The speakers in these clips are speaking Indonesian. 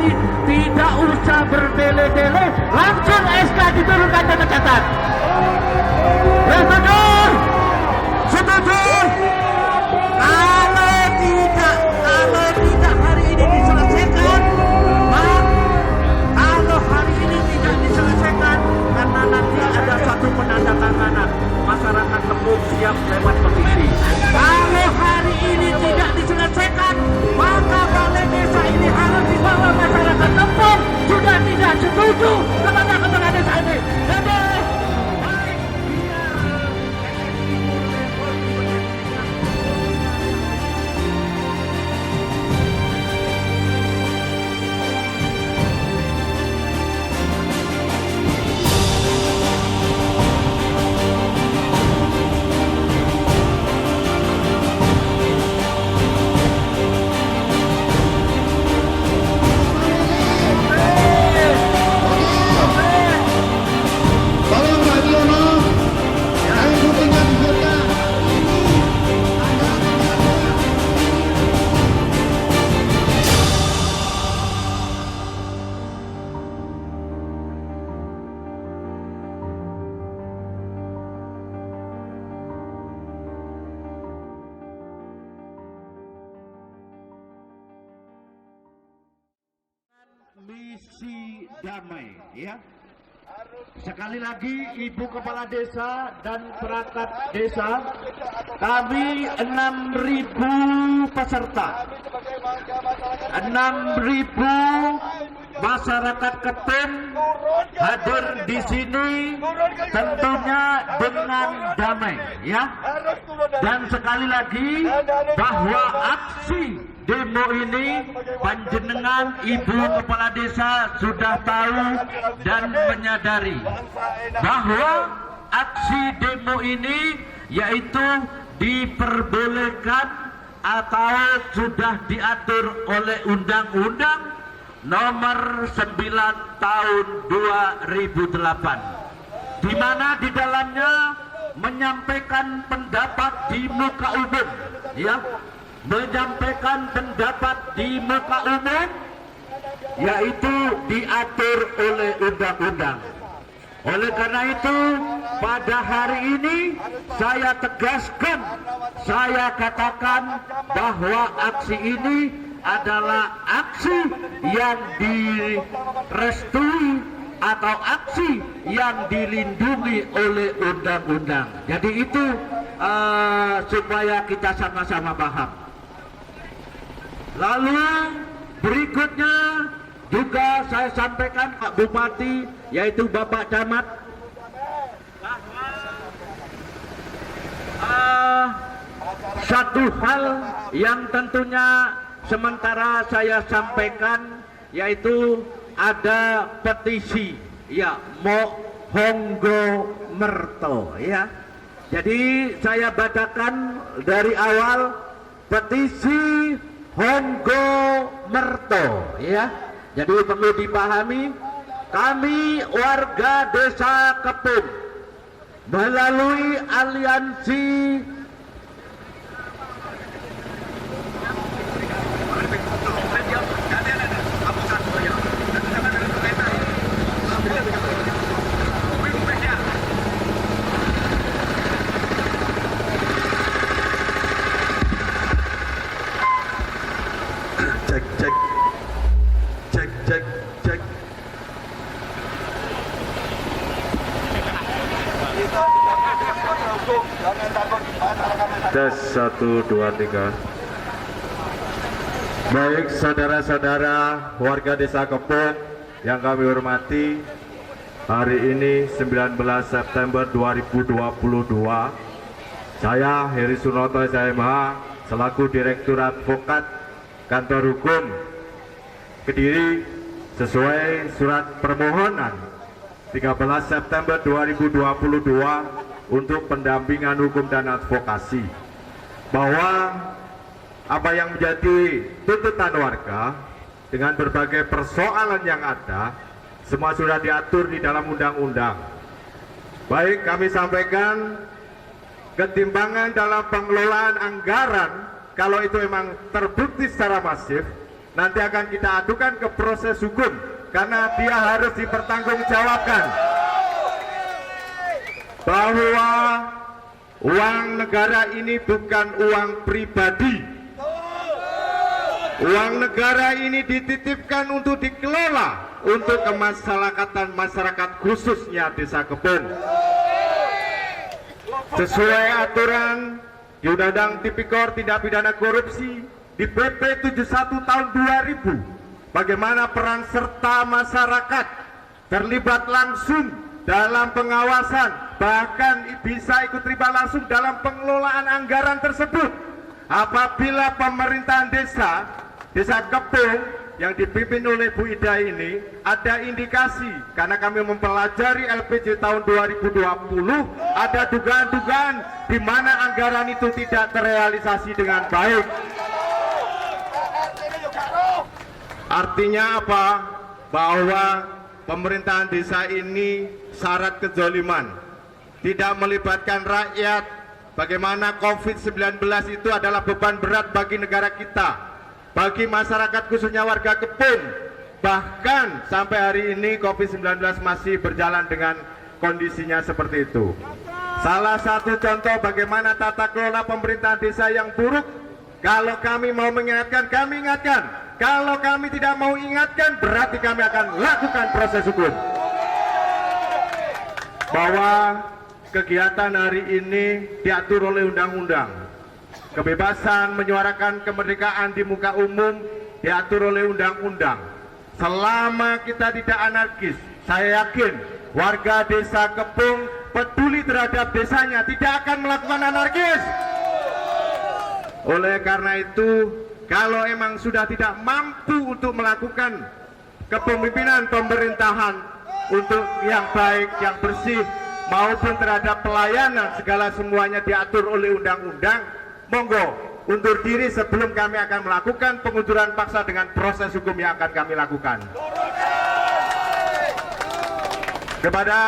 Bupati tidak usah berdele-dele, langsung SK diturunkan dan mencatat. Setuju? Setuju? Kalau tidak hari ini diselesaikan, kalau hari ini tidak diselesaikan, karena nanti ada satu penandatanganan masyarakat Kepung siap lewat petisi. Kalau hari ini tidak diselesaikan, maka balai desa ini harus dibawa masyarakat Kepung sudah tidak setuju kepada kepala desa ini. Jadi, baik biar Tolong Pak Diono, kami butuhkan serta. misi damai, ya. Sekali lagi Ibu Kepala Desa dan perangkat desa, kami 6.000 peserta, 6.000 masyarakat Kepung hadir di sini tentunya dengan damai, ya. Dan sekali lagi bahwa aksi demo ini panjenengan Ibu Kepala Desa sudah tahu dan menyadari bahwa aksi demo ini yaitu diperbolehkan atau sudah diatur oleh Undang-Undang Nomor 9 Tahun 2008, di mana di dalamnya menyampaikan pendapat di muka umum, ya. Menyampaikan pendapat di muka umum yaitu diatur oleh undang-undang. Oleh karena itu pada hari ini saya tegaskan, saya katakan bahwa aksi ini adalah aksi yang direstui atau aksi yang dilindungi oleh undang-undang. Jadi itu supaya kita sama-sama paham. Lalu berikutnya juga saya sampaikan Pak Bupati, yaitu Bapak Camat, bahwa satu hal yang tentunya sementara saya sampaikan, yaitu ada petisi, ya, Mohonggo Merto, ya. Jadi saya bacakan dari awal petisi Honggo Merto, ya. Jadi perlu dipahami, kami warga Desa Kepung melalui aliansi cek. Tes 1, 2, 3. Baik saudara-saudara warga Desa Kepung yang kami hormati, hari ini 19 September 2022, saya Heri Sunoto SMH selaku Direktur Advokat Kantor Hukum Kediri sesuai surat permohonan 13 September 2022 untuk pendampingan hukum dan advokasi, bahwa apa yang menjadi tuntutan warga dengan berbagai persoalan yang ada semua sudah diatur di dalam undang-undang. Baik, kami sampaikan ketimpangan dalam pengelolaan anggaran, kalau itu memang terbukti secara masif, nanti akan kita adukan ke proses hukum karena dia harus dipertanggungjawabkan bahwa uang negara ini bukan uang pribadi. Uang negara ini dititipkan untuk dikelola untuk kemasyarakatan masyarakat khususnya Desa Kebon. Sesuai aturan di Undang-Undang Tipikor Tindak Pidana Korupsi di PP 71 tahun 2000, bagaimana peran serta masyarakat terlibat langsung dalam pengawasan, bahkan bisa ikut terlibat langsung dalam pengelolaan anggaran tersebut. Apabila pemerintahan Desa Kebon yang dipimpin oleh Bu Ida ini ada indikasi, karena kami mempelajari LPJ tahun 2020, ada dugaan-dugaan di mana anggaran itu tidak terrealisasi dengan baik. Artinya apa? Bahwa pemerintahan desa ini syarat kezaliman, tidak melibatkan rakyat. Bagaimana COVID-19 itu adalah beban berat bagi negara kita, bagi masyarakat khususnya warga Kebon. Bahkan sampai hari ini COVID-19 masih berjalan dengan kondisinya seperti itu. Salah satu contoh bagaimana tata kelola pemerintahan desa yang buruk. Kalau kami mau mengingatkan, kami ingatkan. Kalau kami tidak mau ingatkan, berarti kami akan lakukan proses hukum. Bahwa kegiatan hari ini diatur oleh undang-undang. Kebebasan menyuarakan kemerdekaan di muka umum diatur oleh undang-undang. Selama kita tidak anarkis, saya yakin warga Desa Kebon peduli terhadap desanya, tidak akan melakukan anarkis. Oleh karena itu, kalau emang sudah tidak mampu untuk melakukan kepemimpinan pemerintahan untuk yang baik, yang bersih, maupun terhadap pelayanan, segala semuanya diatur oleh undang-undang, monggo undur diri sebelum kami akan melakukan pengunduran paksa dengan proses hukum yang akan kami lakukan. Kepada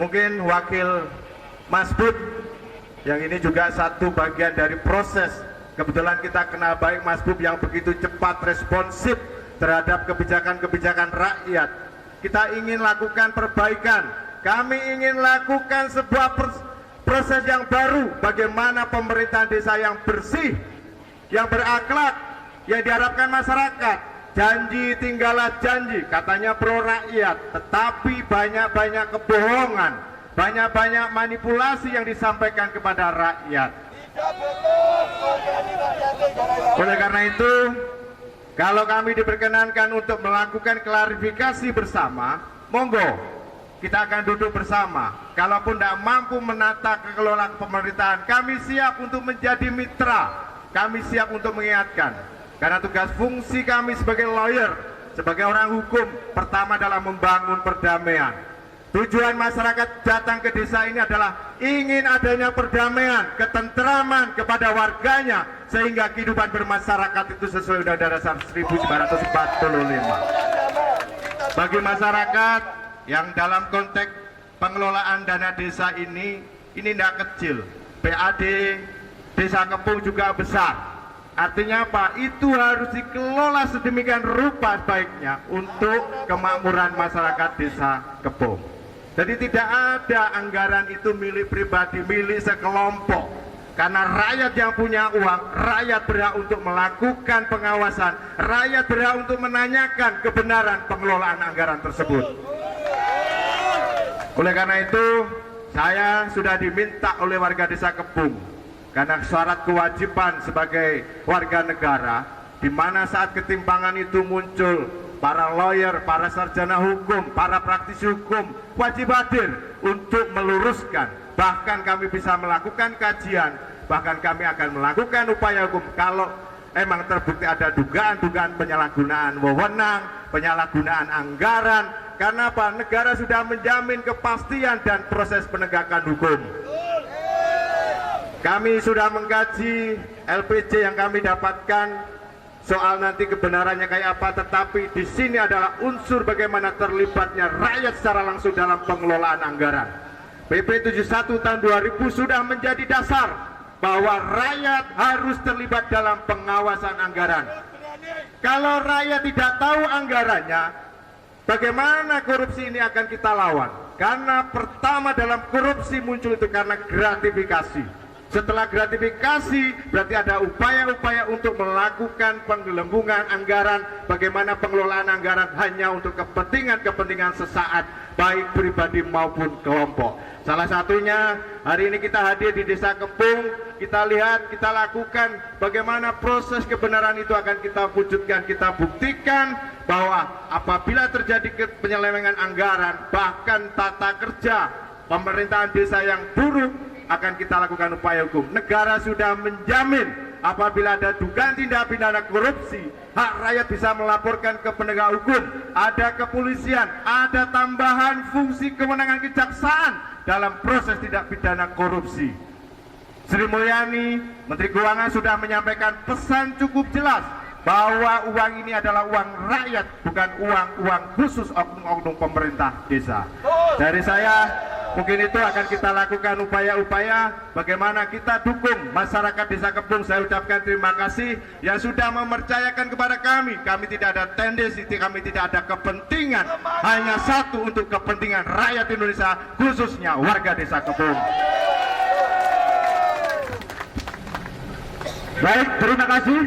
mungkin wakil Mas Bud, yang ini juga satu bagian dari proses. Kebetulan kita kenal baik Mas Bud yang begitu cepat responsif terhadap kebijakan-kebijakan rakyat. Kita ingin lakukan perbaikan, kami ingin lakukan sebuah proses yang baru, bagaimana pemerintahan desa yang bersih, yang berakhlak, yang diharapkan masyarakat. Janji tinggallah janji, katanya pro rakyat, tetapi banyak-banyak kebohongan, banyak-banyak manipulasi yang disampaikan kepada rakyat. Oleh karena itu, kalau kami diperkenankan untuk melakukan klarifikasi bersama, monggo kita akan duduk bersama. Kalaupun tidak mampu menata kekelolaan pemerintahan, kami siap untuk menjadi mitra, kami siap untuk mengingatkan. Karena tugas fungsi kami sebagai lawyer, sebagai orang hukum, pertama adalah membangun perdamaian. Tujuan masyarakat datang ke desa ini adalah ingin adanya perdamaian, ketentraman kepada warganya, sehingga kehidupan bermasyarakat itu sesuai Undang-Undang Dasar 1945. Bagi masyarakat yang dalam konteks pengelolaan dana desa ini tidak kecil. PAD Desa Kebon juga besar. Artinya apa? Itu harus dikelola sedemikian rupa baiknya untuk kemakmuran masyarakat Desa Kebon. Jadi tidak ada anggaran itu milik pribadi, milik sekelompok. Karena rakyat yang punya uang, rakyat berhak untuk melakukan pengawasan, rakyat berhak untuk menanyakan kebenaran pengelolaan anggaran tersebut. Oleh karena itu, saya sudah diminta oleh warga Desa Kebon, karena syarat kewajiban sebagai warga negara, di mana saat ketimpangan itu muncul, para lawyer, para sarjana hukum, para praktisi hukum wajib hadir untuk meluruskan. Bahkan kami bisa melakukan kajian, bahkan kami akan melakukan upaya hukum kalau emang terbukti ada dugaan-dugaan penyalahgunaan wewenang, penyalahgunaan anggaran. Karena apa? Negara sudah menjamin kepastian dan proses penegakan hukum. Kami sudah mengkaji LPJ yang kami dapatkan, soal nanti kebenarannya kayak apa, tetapi di sini adalah unsur bagaimana terlibatnya rakyat secara langsung dalam pengelolaan anggaran. PP 71 tahun 2000 sudah menjadi dasar bahwa rakyat harus terlibat dalam pengawasan anggaran. Kalau rakyat tidak tahu anggarannya, bagaimana korupsi ini akan kita lawan? Karena pertama dalam korupsi muncul itu karena gratifikasi. Setelah gratifikasi berarti ada upaya-upaya untuk melakukan penggelembungan anggaran, bagaimana pengelolaan anggaran hanya untuk kepentingan sesaat, baik pribadi maupun kelompok. Salah satunya hari ini kita hadir di Desa Kepung, kita lihat, kita lakukan bagaimana proses kebenaran itu akan kita wujudkan, kita buktikan bahwa apabila terjadi penyelewengan anggaran, bahkan tata kerja pemerintahan desa yang buruk, akan kita lakukan upaya hukum. Negara sudah menjamin apabila ada dugaan tindak pidana korupsi, hak rakyat bisa melaporkan ke penegak hukum, ada kepolisian, ada tambahan fungsi kewenangan kejaksaan dalam proses tindak pidana korupsi. Sri Mulyani, Menteri Keuangan sudah menyampaikan pesan cukup jelas bahwa uang ini adalah uang rakyat, bukan uang khusus oknum-oknum pemerintah desa. Dari saya, mungkin itu akan kita lakukan upaya-upaya bagaimana kita dukung masyarakat Desa Kepung. Saya ucapkan terima kasih yang sudah mempercayakan kepada kami. Kami tidak ada tendensi, kami tidak ada kepentingan, hanya satu, untuk kepentingan rakyat Indonesia, khususnya warga Desa Kepung. Baik, terima kasih.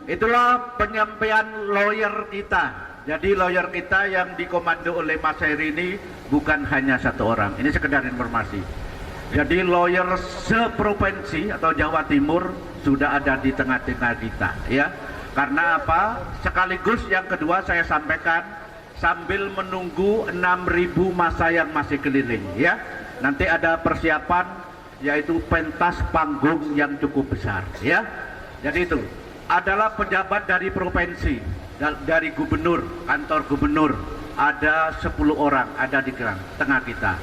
Itulah penyampaian lawyer kita. Jadi lawyer kita yang dikomando oleh Mas Heri ini bukan hanya satu orang. Ini sekedar informasi. Jadi lawyer seprovinsi atau Jawa Timur sudah ada di tengah-tengah kita, ya. Karena apa? Sekaligus yang kedua saya sampaikan, sambil menunggu 6.000 massa yang masih keliling, ya. Nanti ada persiapan, yaitu pentas panggung yang cukup besar, ya. Jadi itu adalah pejabat dari provinsi, dari gubernur, kantor gubernur, ada 10 orang ada di tengah kita.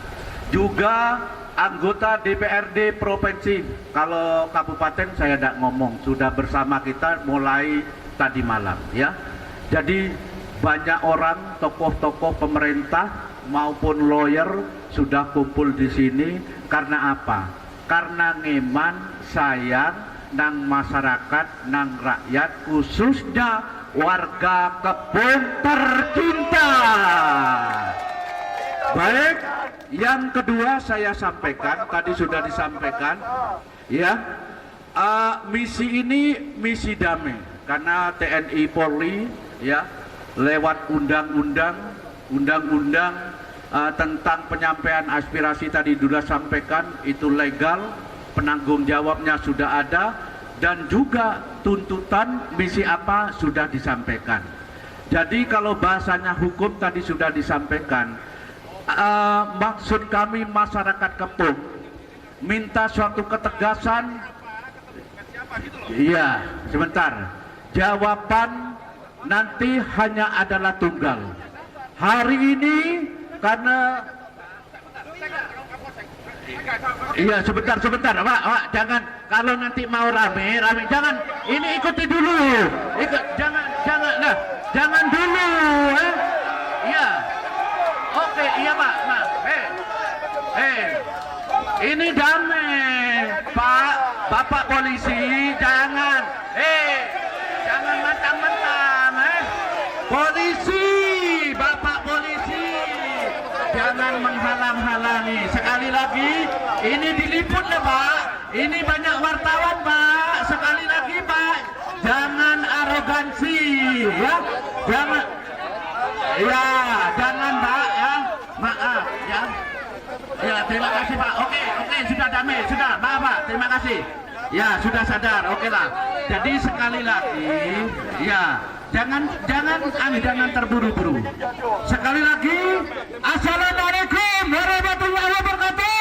Juga anggota DPRD provinsi, kalau kabupaten saya tidak ngomong, sudah bersama kita mulai tadi malam, ya. Jadi banyak orang, tokoh-tokoh pemerintah maupun lawyer sudah kumpul di sini. Karena apa? Karena ngeman, sayang nang masyarakat, nang rakyat, khususnya warga Kepung tercinta. Baik, yang kedua saya sampaikan, tadi sudah disampaikan, ya, misi ini misi damai, karena TNI Polri, ya, lewat undang-undang tentang penyampaian aspirasi tadi sudah sampaikan, itu legal. Penanggung jawabnya sudah ada, dan juga tuntutan misi apa sudah disampaikan. Jadi kalau bahasanya hukum tadi sudah disampaikan, maksud kami masyarakat Kepung minta suatu ketegasan. Iya, sebentar. Jawaban nanti hanya adalah tunggal. Hari ini karena iya, sebentar, Pak, jangan, kalau nanti mau rame, jangan, ini ikuti dulu, jangan dulu, iya, oke, iya Pak, nah, ini damai, Pak, Bapak polisi, jangan mentang-mentang, polisi, Bapak polisi, jangan menghalang-halangi. Sekali lagi, ini diliput ya Pak, ini banyak wartawan Pak. Sekali lagi Pak, jangan arogansi, ya, jangan, ya, jangan Pak, ya, maaf, ya, ya, terima kasih Pak. Oke, sudah damai, sudah, maaf Pak, terima kasih. Ya, sudah sadar, oke lah. Jadi sekali lagi, ya, jangan terburu-buru. Sekali lagi, assalamualaikum warahmatullahi wabarakatuh.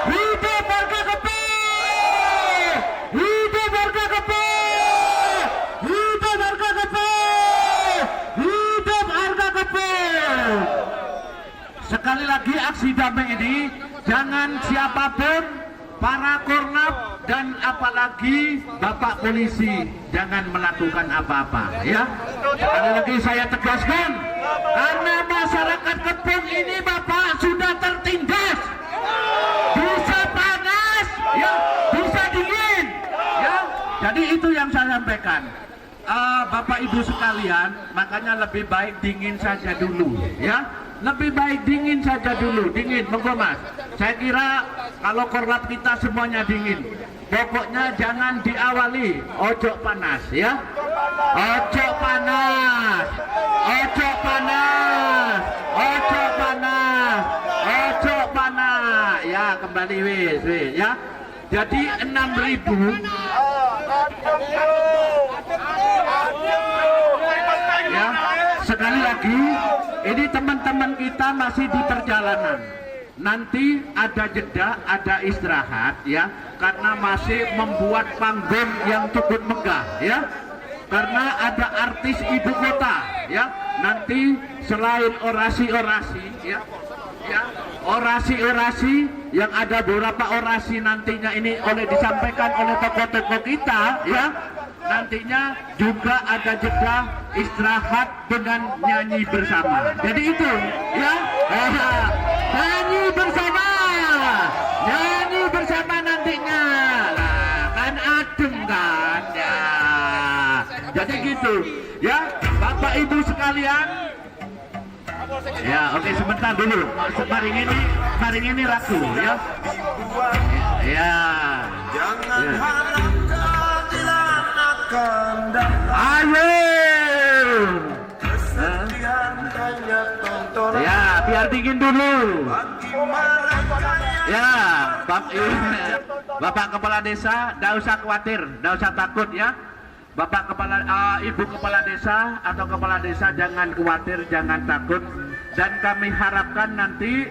Hidup warga Kepung, hidup warga Kepung, hidup warga Kepung, hidup warga Kepung. Sekali lagi, aksi damai ini jangan siapapun, para kornap dan apalagi Bapak polisi, jangan melakukan apa-apa, ya. Sekali lagi saya tegaskan, karena masyarakat Kepung ini Bapak sudah tertindas, bisa panas, ya, bisa dingin, ya. Jadi itu yang saya sampaikan. Bapak Ibu sekalian, makanya lebih baik dingin saja dulu, ya. Lebih baik dingin saja dulu, dingin, monggo Mas. Saya kira kalau korlap kita semuanya dingin. Pokoknya jangan diawali, ojo panas, ya. Ojo panas, ojo panas, ojo panas, ojo panas. Ya, kembali wis, ya. Jadi 6.000. Ya, sekali lagi, ini teman-teman kita masih di perjalanan. Nanti ada jeda, ada istirahat, ya, karena masih membuat panggung yang cukup megah, ya. Karena ada artis ibu kota, ya. Nanti selain orasi-orasi, ya, orasi-orasi yang ada beberapa orasi nantinya ini disampaikan oleh tokoh-tokoh kita, ya. Nantinya juga ada jeda istirahat dengan nyanyi bersama. Jadi itu, ya, nyanyi bersama nantinya. Lah, kan adem kan, ya. Jadi gitu, ya, Bapak Ibu sekalian. Ya, oke, sebentar dulu. Maring ini ragu, ya. Ya. Ayo. Ya, biar dingin dulu. Ya, Bapak Kepala Desa, tidak usah khawatir, tidak usah takut, ya. Ibu Kepala Desa atau Kepala Desa jangan khawatir, jangan takut. Dan kami harapkan nanti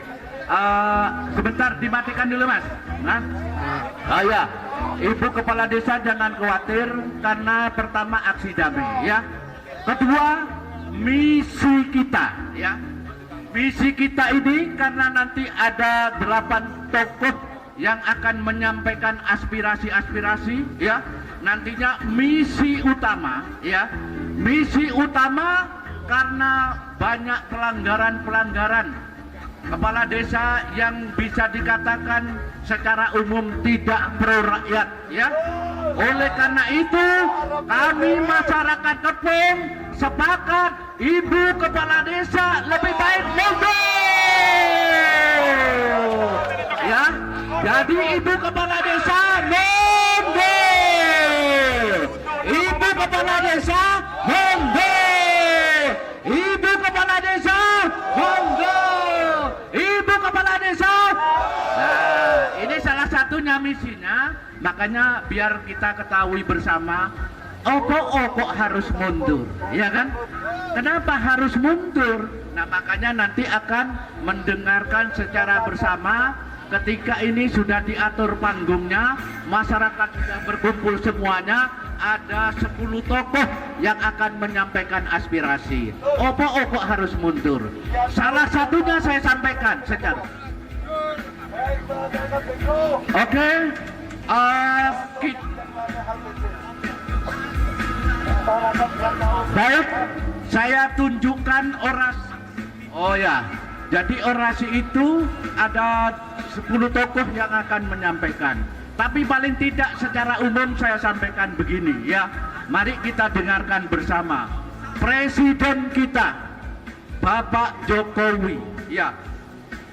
sebentar dimatikan dulu Mas. Nah, ya, Ibu Kepala Desa jangan khawatir karena pertama aksi damai, ya. Kedua, misi kita, ya. Misi kita ini karena nanti ada 8 tokoh yang akan menyampaikan aspirasi-aspirasi, ya. Nantinya misi utama, ya. Misi utama karena banyak pelanggaran-pelanggaran kepala desa yang bisa dikatakan secara umum tidak pro rakyat, ya. Oleh karena itu kami masyarakat Kepung sepakat Ibu Kepala Desa lebih baik mundur, ya. Jadi Ibu Kepala Desa mundur, Ibu Kepala Desa mundur, Ibu Kepala Desa mundur, Ibu Kepala Desa. Nah, ini salah satunya misinya. Makanya biar kita ketahui bersama, kok harus mundur, ya kan? Kenapa harus mundur? Nah, makanya nanti akan mendengarkan secara bersama. Ketika ini sudah diatur panggungnya, masyarakat sudah berkumpul semuanya, ada 10 tokoh yang akan menyampaikan aspirasi. Kok harus mundur? Salah satunya saya sampaikan secara. Oke. Baik, saya tunjukkan orasi. Oh ya, jadi orasi itu ada 10 tokoh yang akan menyampaikan. Tapi paling tidak secara umum saya sampaikan begini, ya. Mari kita dengarkan bersama. Presiden kita, Bapak Jokowi, ya,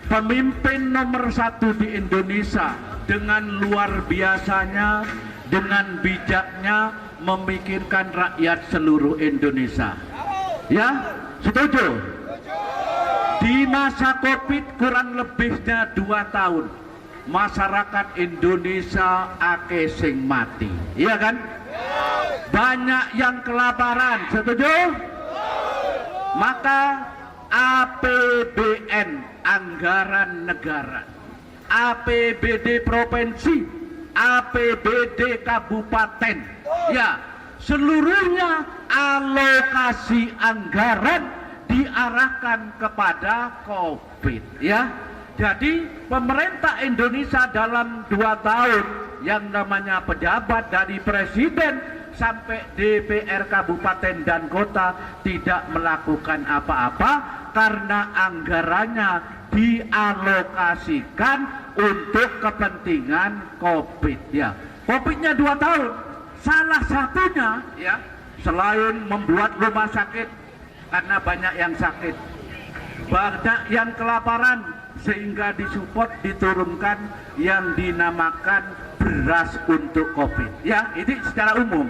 pemimpin nomor 1 di Indonesia, dengan luar biasanya, dengan bijaknya memikirkan rakyat seluruh Indonesia. Ya, setuju? Di masa Covid kurang lebihnya 2 tahun, masyarakat Indonesia ake sing mati, iya kan? Banyak yang kelaparan, setuju? Maka APBN, anggaran negara, APBD provinsi, APBD kabupaten, ya, seluruhnya alokasi anggaran diarahkan kepada COVID, ya. Jadi pemerintah Indonesia dalam 2 tahun yang namanya pejabat dari presiden sampai DPR kabupaten dan kota tidak melakukan apa-apa karena anggarannya dialokasikan untuk kepentingan COVID, ya. COVID-nya 2 tahun. Salah satunya, ya, selain membuat rumah sakit karena banyak yang sakit, banyak yang kelaparan, sehingga disupport diturunkan yang dinamakan beras untuk COVID. Ya, ini secara umum.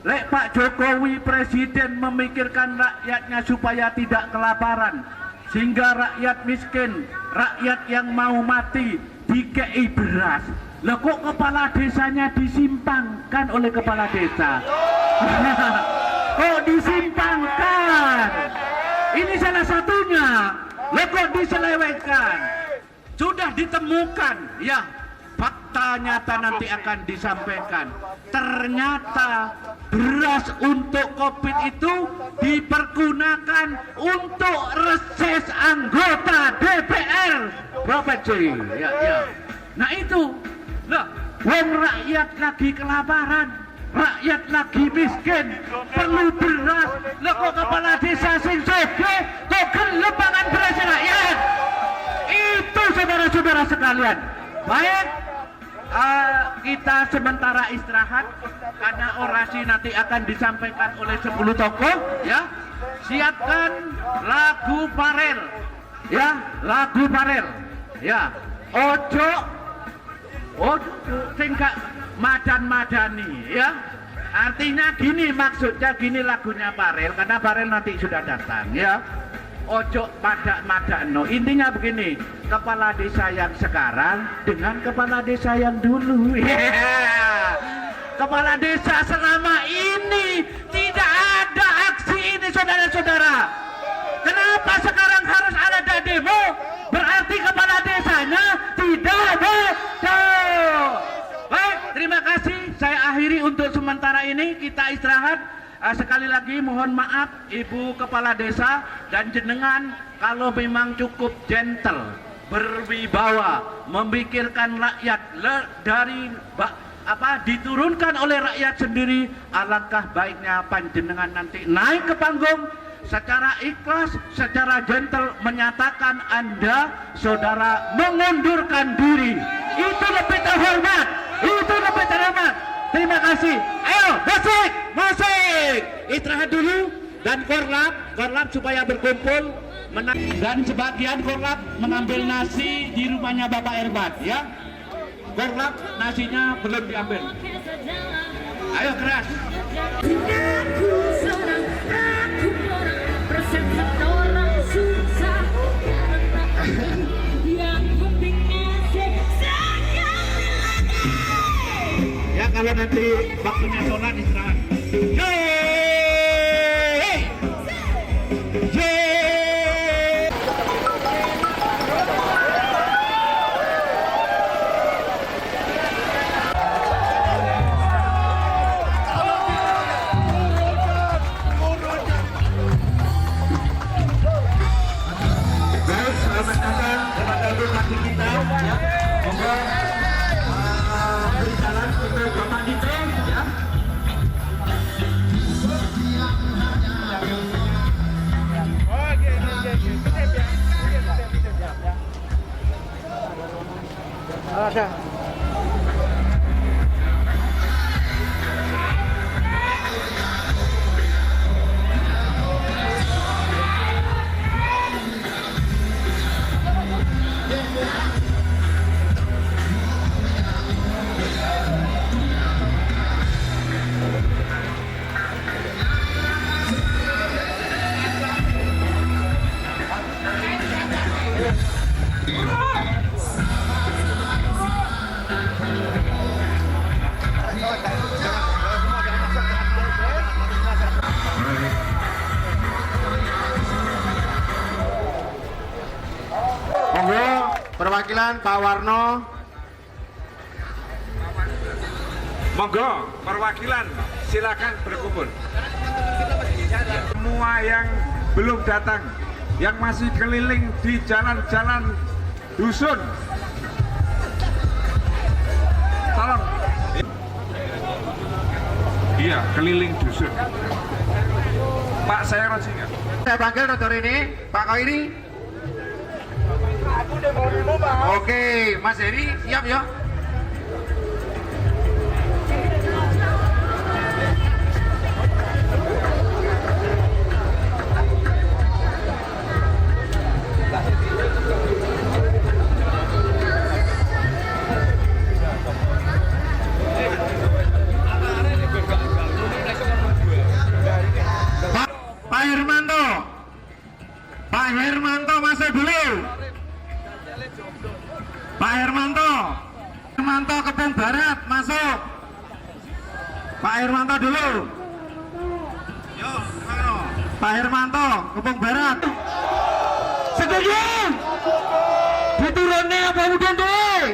Lek Pak Jokowi Presiden memikirkan rakyatnya supaya tidak kelaparan, sehingga rakyat miskin, rakyat yang mau mati dikei beras. Lah kok kepala desanya disimpangkan oleh kepala desa? Kok disimpangkan? Ini salah satunya. Lah kok diselewengkan? Sudah ditemukan, ya. Fakta nyata nanti akan disampaikan. Ternyata beras untuk COVID itu dipergunakan untuk reses anggota DPR provinsi. Ya, ya. Nah itu, lah, wong rakyat lagi kelaparan, rakyat lagi miskin, perlu beras. Lah kok kepala desa sing sugih kok gelem pangan beras rakyat? Itu saudara-saudara sekalian. Baik, kita sementara istirahat karena orasi nanti akan disampaikan oleh 10 tokoh, ya. Siapkan lagu Farel, ya, lagu Farel, ya. Ojo sing gak madan-madani, ya. Artinya gini, maksudnya gini lagunya Farel, karena Farel nanti sudah datang, ya. Ojo madak-madakno. Intinya begini, kepala desa yang sekarang dengan kepala desa yang dulu. Kepala desa selama ini tidak ada aksi ini, saudara-saudara. Kenapa sekarang harus ada demo? Berarti kepala desanya tidak betul. Baik, terima kasih. Saya akhiri untuk sementara ini, kita istirahat. Sekali lagi mohon maaf Ibu Kepala Desa dan jenengan, kalau memang cukup gentle, berwibawa, memikirkan rakyat dari diturunkan oleh rakyat sendiri, alangkah baiknya panjenengan nanti naik ke panggung secara ikhlas, secara gentle menyatakan Anda saudara mengundurkan diri. Itu lebih terhormat, itu lebih terhormat. Terima kasih. Ayo, musik. Istirahat dulu dan korlap supaya berkumpul. Dan sebagian korlap mengambil nasi di rumahnya Bapak Erbat, ya. Korlap nasinya belum diambil. Ayo keras. Ya, kalau nanti waktunya sholat istirahat. Perwakilan Pak Warno. Monggo, perwakilan silakan berkumpul. Semua yang belum datang, yang masih keliling di jalan-jalan dusun, tolong. Iya, keliling dusun. Pak, saya Roji nggak? Saya panggil dokter ini, Pak Koiri. Oke, Mas Heri siap ya? Hermanto Kebun Barat masuk. Pak Hermanto dulu. Yo, Pak Hermanto Kebun Barat. Setuju? Diturunnya apa udah deh?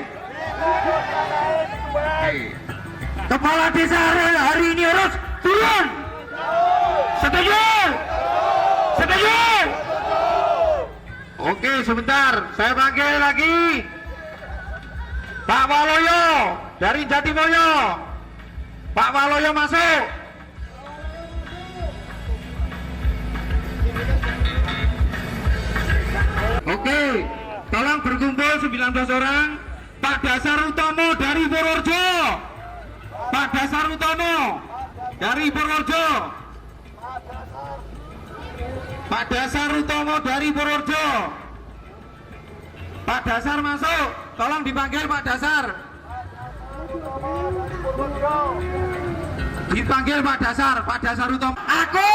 Kepala desa hari ini harus turun. Setuju? Setuju? Oke, sebentar. Saya panggil lagi Pak Waloyo dari Jatimulyo. Pak Waloyo masuk. Oke, tolong berkumpul 19 orang. Pak Dasar Utomo dari Purworejo. Pak Dasar Utomo dari Purworejo. Pak Dasar Utomo dari Purworejo. Pak Dasar masuk. Tolong dipanggil Pak Dasar. Dipanggil Pak Dasar. Pak Dasar Utomo. Aku.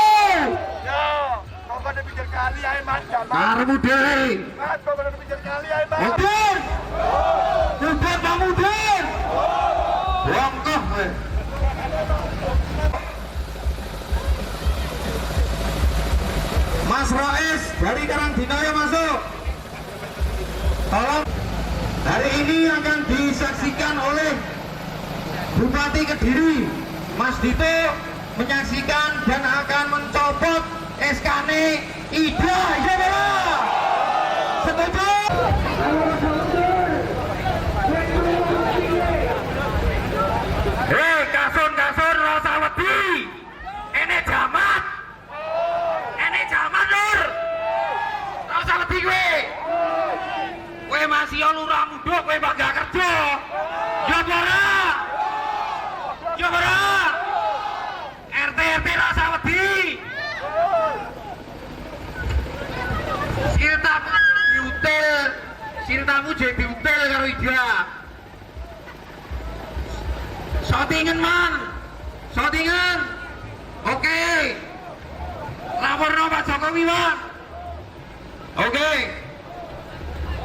Karemu dhewe. Mudir. Mudir Pak Mudir. Bongkoh kowe. Mas Rois dari Karangdinaya masuk. Tolong. Hari ini akan disaksikan oleh Bupati Kediri, Mas Dito, menyaksikan dan akan mencopot SKN Ida. Iya bela. Setuju? Hei kasun rasa wedi. Ini jamat. Ini jamat lur. Rasa wedi kowe. Kowe masih lurah muda kowe bangga kerja. Ya ora. Ya ora. RT rasa wedi. Siltamu jadi diutel karo Ida. Shootingan man. Shootingan. Oke. Laporno Pak Jokowi Wan. Oke.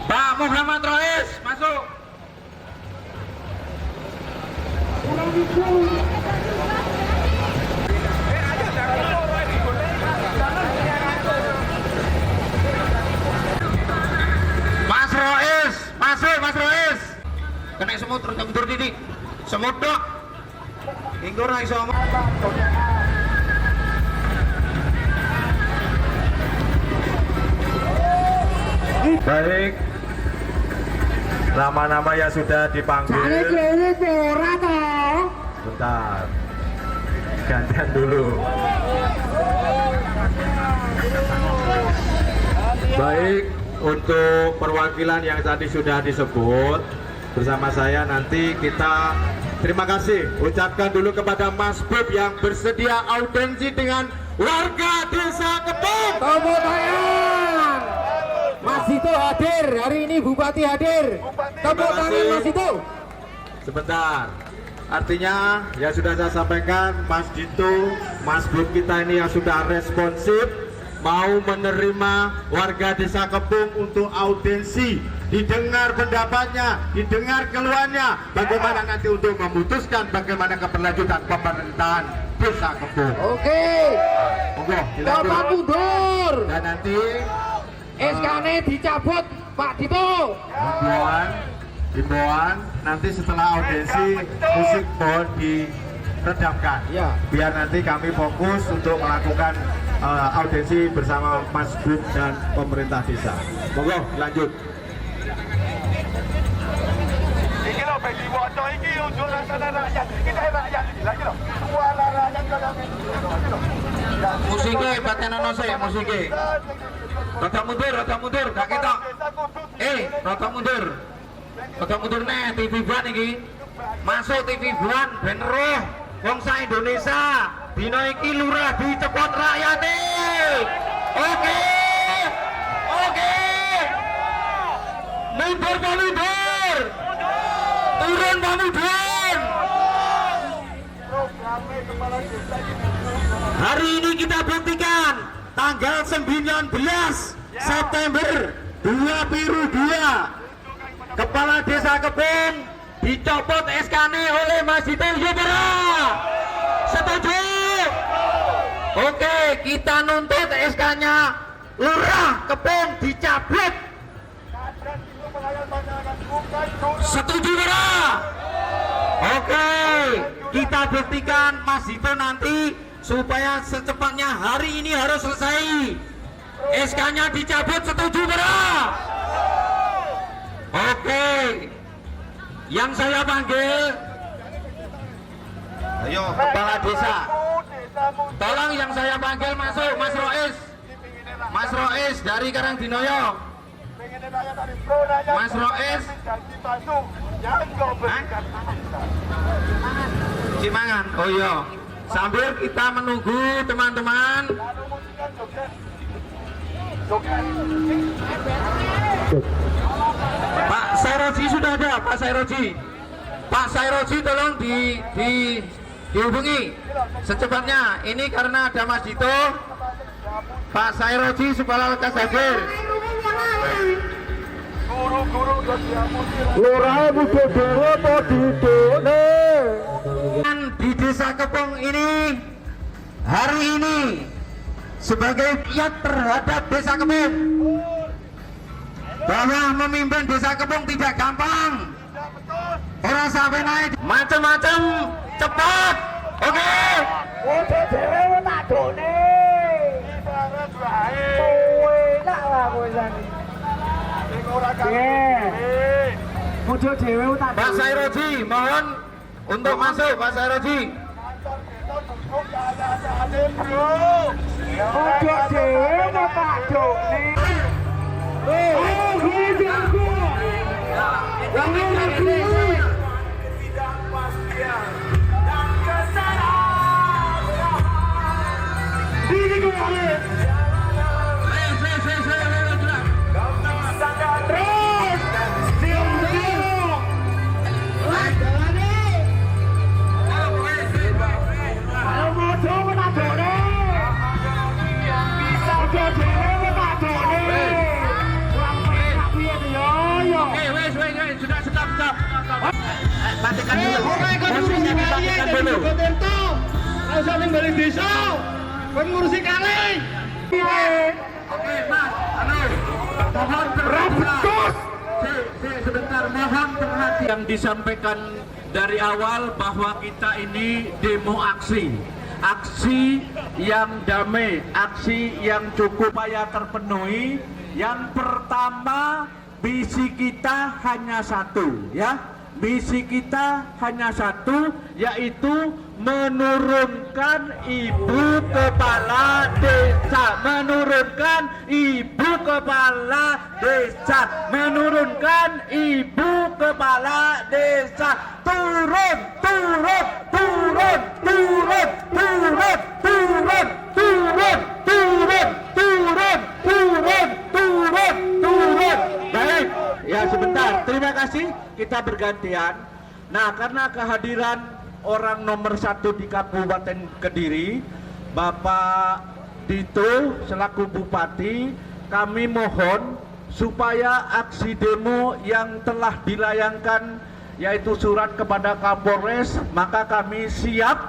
Pak Muhammad Rois masuk. Mas Rois, masuk Mas Rois. Kena semut terus mundur titik. Semut dok. Ingkur ra iso omong. Baik, nama-nama yang sudah dipanggil. Bentar, gantian dulu. Baik, untuk perwakilan yang tadi sudah disebut bersama saya, nanti kita terima kasih ucapkan dulu kepada Mas Bob yang bersedia audiensi dengan warga desa Kebun. Tepuk tangan. Mas Dito hadir, hari ini Bupati hadir. Tepuk tangan Mas Dito. Sebentar. Artinya ya sudah saya sampaikan, Mas Dito, Mas Bob kita ini yang sudah responsif, mau menerima warga desa Kebun untuk audiensi, didengar pendapatnya, didengar keluhannya, bagaimana nanti untuk memutuskan bagaimana keberlanjutan pemerintahan desa Kebun. Oke. Monggo, Bapak dilanjut. mundur. Dan nanti SKN dicabut Pak Dito. himbauan nanti setelah audiensi musik mohon diredamkan. Ya. Biar nanti kami fokus untuk melakukan audiensi bersama Mas Bud dan pemerintah desa. Monggo lanjut. Iki lho bagi wocok iki unjuk rasane rakyat. Iki rakyat iki lagi lho. Suara rakyat kok Musiknya patenono sih musiknya. Rada mundur, gak ketok. Rada mundur. Rada mundur nih TV One iki. Masuk TV One ben roh wong sak Indonesia. Dina iki lurah dicepot rakyate. Oke. Mundur Pak mundur. Turun Pak mundur. Hari ini kita buktikan tanggal 19 September 2002 Kepala Desa Kebun dicopot SK-nya oleh Mas Dito Yubara. Setuju? Oke, kita nuntut SK-nya Lurah Kepung dicabut. Setuju Bara? Oke, kita buktikan Mas Dito nanti supaya secepatnya hari ini harus selesai. SK-nya dicabut, setuju Bara? Oke, yang saya panggil, ayo kepala desa, tolong yang saya panggil masuk, Mas Rois. Mas Rois dari Karangdinoyo. Mas Rois. Cimangan. Oh iya. Sambil kita menunggu teman-teman. Pak Sairoji sudah ada, Pak Sairoji. Pak Sairoji tolong dihubungi secepatnya. Ini karena ada Mas Dito. Pak Sairoji supaya lekas hadir. Di Desa Kepung ini hari ini sebagai kiat terhadap Desa Kepung, bahwa memimpin Desa Kepung tidak gampang. Orang sampai naik macam-macam cepat. Oke. Pak Sairoji, mohon untuk masuk, Pak Sairoji. Matikan dulu. Matikan dulu. Langsung balik desa. Pengurusi kali. Oke, Mas. Mohon perhatian. Sebentar, mohon perhatian. Yang disampaikan dari awal bahwa kita ini demo aksi. Aksi yang damai, aksi yang cukup supaya terpenuhi. Yang pertama, misi kita hanya satu, ya. Misi kita hanya satu, yaitu menurunkan ibu kepala desa, menurunkan ibu kepala desa, menurunkan ibu kepala desa, turun, turun, turun, turun, turun, turun, turun, turun, turun, turun, turun, turun. Baik, ya sebentar, terima kasih. Kita bergantian. Nah, karena kehadiran orang nomor 1 di Kabupaten Kediri, Bapak Dito selaku Bupati, kami mohon supaya aksi demo yang telah dilayangkan, yaitu surat kepada Kapolres, maka kami siap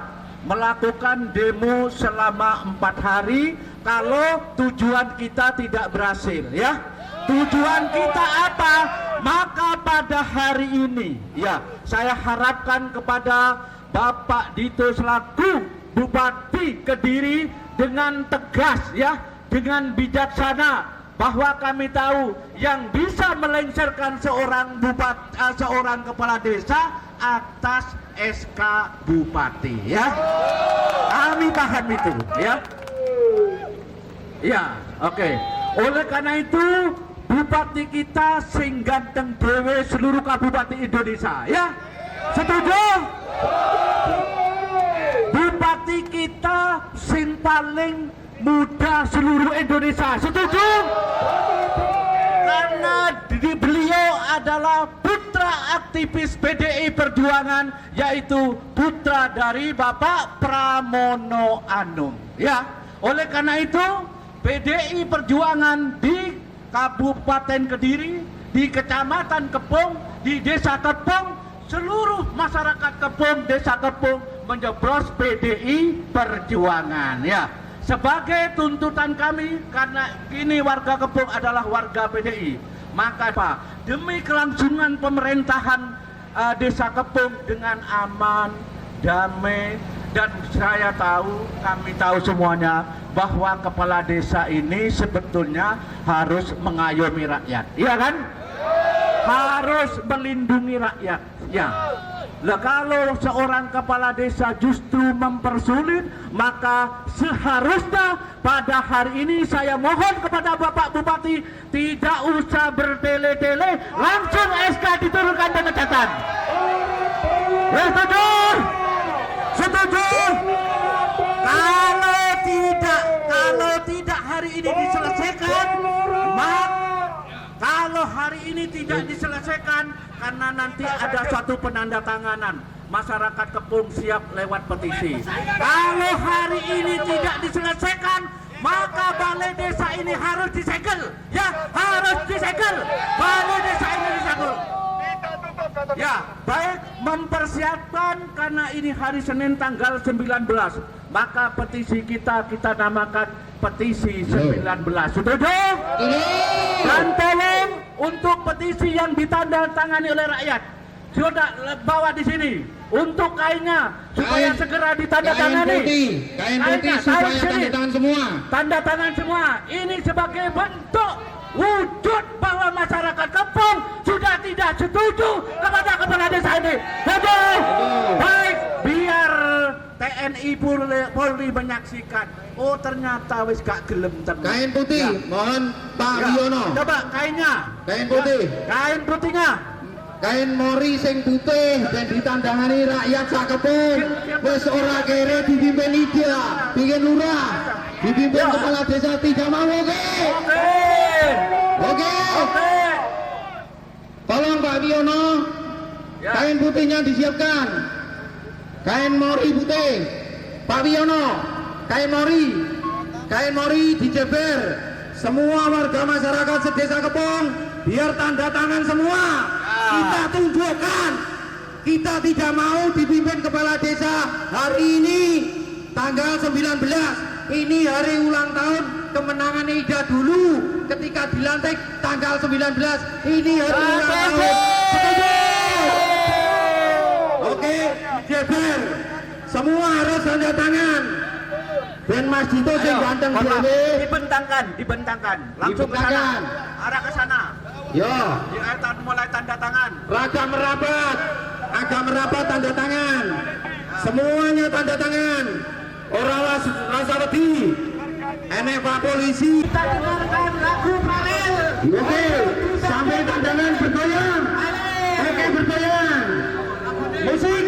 melakukan demo selama 4 hari kalau tujuan kita tidak berhasil, ya. Tujuan kita apa? Maka pada hari ini, ya, saya harapkan kepada Bapak Dito selaku Bupati Kediri dengan tegas, ya, dengan bijaksana, bahwa kami tahu yang bisa melengsarkan seorang seorang kepala desa atas SK Bupati, ya. Kami paham itu, ya. Ya, oke. Oleh karena itu, Bupati kita sing ganteng dewe seluruh kabupaten Indonesia, ya. Setuju? Bupati kita sing paling muda seluruh Indonesia, setuju? Karena beliau adalah putra aktivis PDI Perjuangan, yaitu putra dari Bapak Pramono Anung, ya. Oleh karena itu, PDI Perjuangan di Kabupaten Kediri, di Kecamatan Kepung, di Desa Kepung seluruh masyarakat Kepung, Desa Kepung menjeblos PDI Perjuangan ya. Sebagai tuntutan kami, karena kini warga Kepung adalah warga PDI, maka Pak, demi kelangsungan pemerintahan Desa Kepung dengan aman, damai, dan kami tahu semuanya bahwa kepala desa ini sebetulnya harus mengayomi rakyat, iya kan? Harus melindungi rakyat, ya. Lah kalau seorang kepala desa justru mempersulit, maka seharusnya pada hari ini saya mohon kepada Bapak Bupati tidak usah bertele-tele, langsung SK diturunkan pemecatan. Setuju? Setuju? Kalau tidak hari ini diselesaikan, kalau hari ini tidak diselesaikan, karena nanti ada suatu penandatanganan, masyarakat Kepung siap lewat petisi. Kalau hari ini tidak diselesaikan, maka balai desa ini harus disegel, ya, harus disegel. Balai desa ini disegel. Ya, baik, mempersiapkan karena ini hari Senin tanggal 19, maka petisi kita namakan petisi 19. Setuju? Dan tolong untuk petisi yang ditandatangani oleh rakyat, sudah bawa di sini untuk kainnya supaya segera ditandatangani. Kain putih supaya tanda tangan semua. Tanda tangan semua. Ini sebagai bentuk wujud bahwa masyarakat Kepung sudah tidak setuju kepada kepala desa ini. Betul. Baik, biar TNI Polri menyaksikan. Oh ternyata wis gak gelem tenan. Kain putih, Ya. mohon Pak Ya. Wiono. Coba kainnya. Kain putih. Ya. Kain putihnya. Kain mori sing putih dan ditandangani rakyat sak Kepung. Wis ora kere dipimpin Ida, bikin lurah, dipimpin Ya. kepala desa tidak mau. Oke. Tolong Pak Wiono, Ya. kain putihnya disiapkan. Kain mori putih. Pak Wiono, kain mori dijeber. Semua warga masyarakat sedesa Kepung biar tanda tangan semua. Kita tunjukkan kita tidak mau dipimpin kepala desa hari ini tanggal 19. Ini hari ulang tahun kemenangan Ida dulu ketika dilantik tanggal 19. Ini hari ulang tahun. Setuju? Oke, jeber. Semua harus tanda tangan. Dan Mas Dito sing ganteng dhewe. Dibentangkan. Langsung ke sana. Arah ke sana. Yo, Mulai tanda tangan. agak merapat tanda tangan. Semuanya tanda tangan. Orang rasa wedi. Enek Pak Polisi. Kita dengarkan lagu Palel. Oke, sampai tandangan bergoyang. Oke, bergoyang. Musik.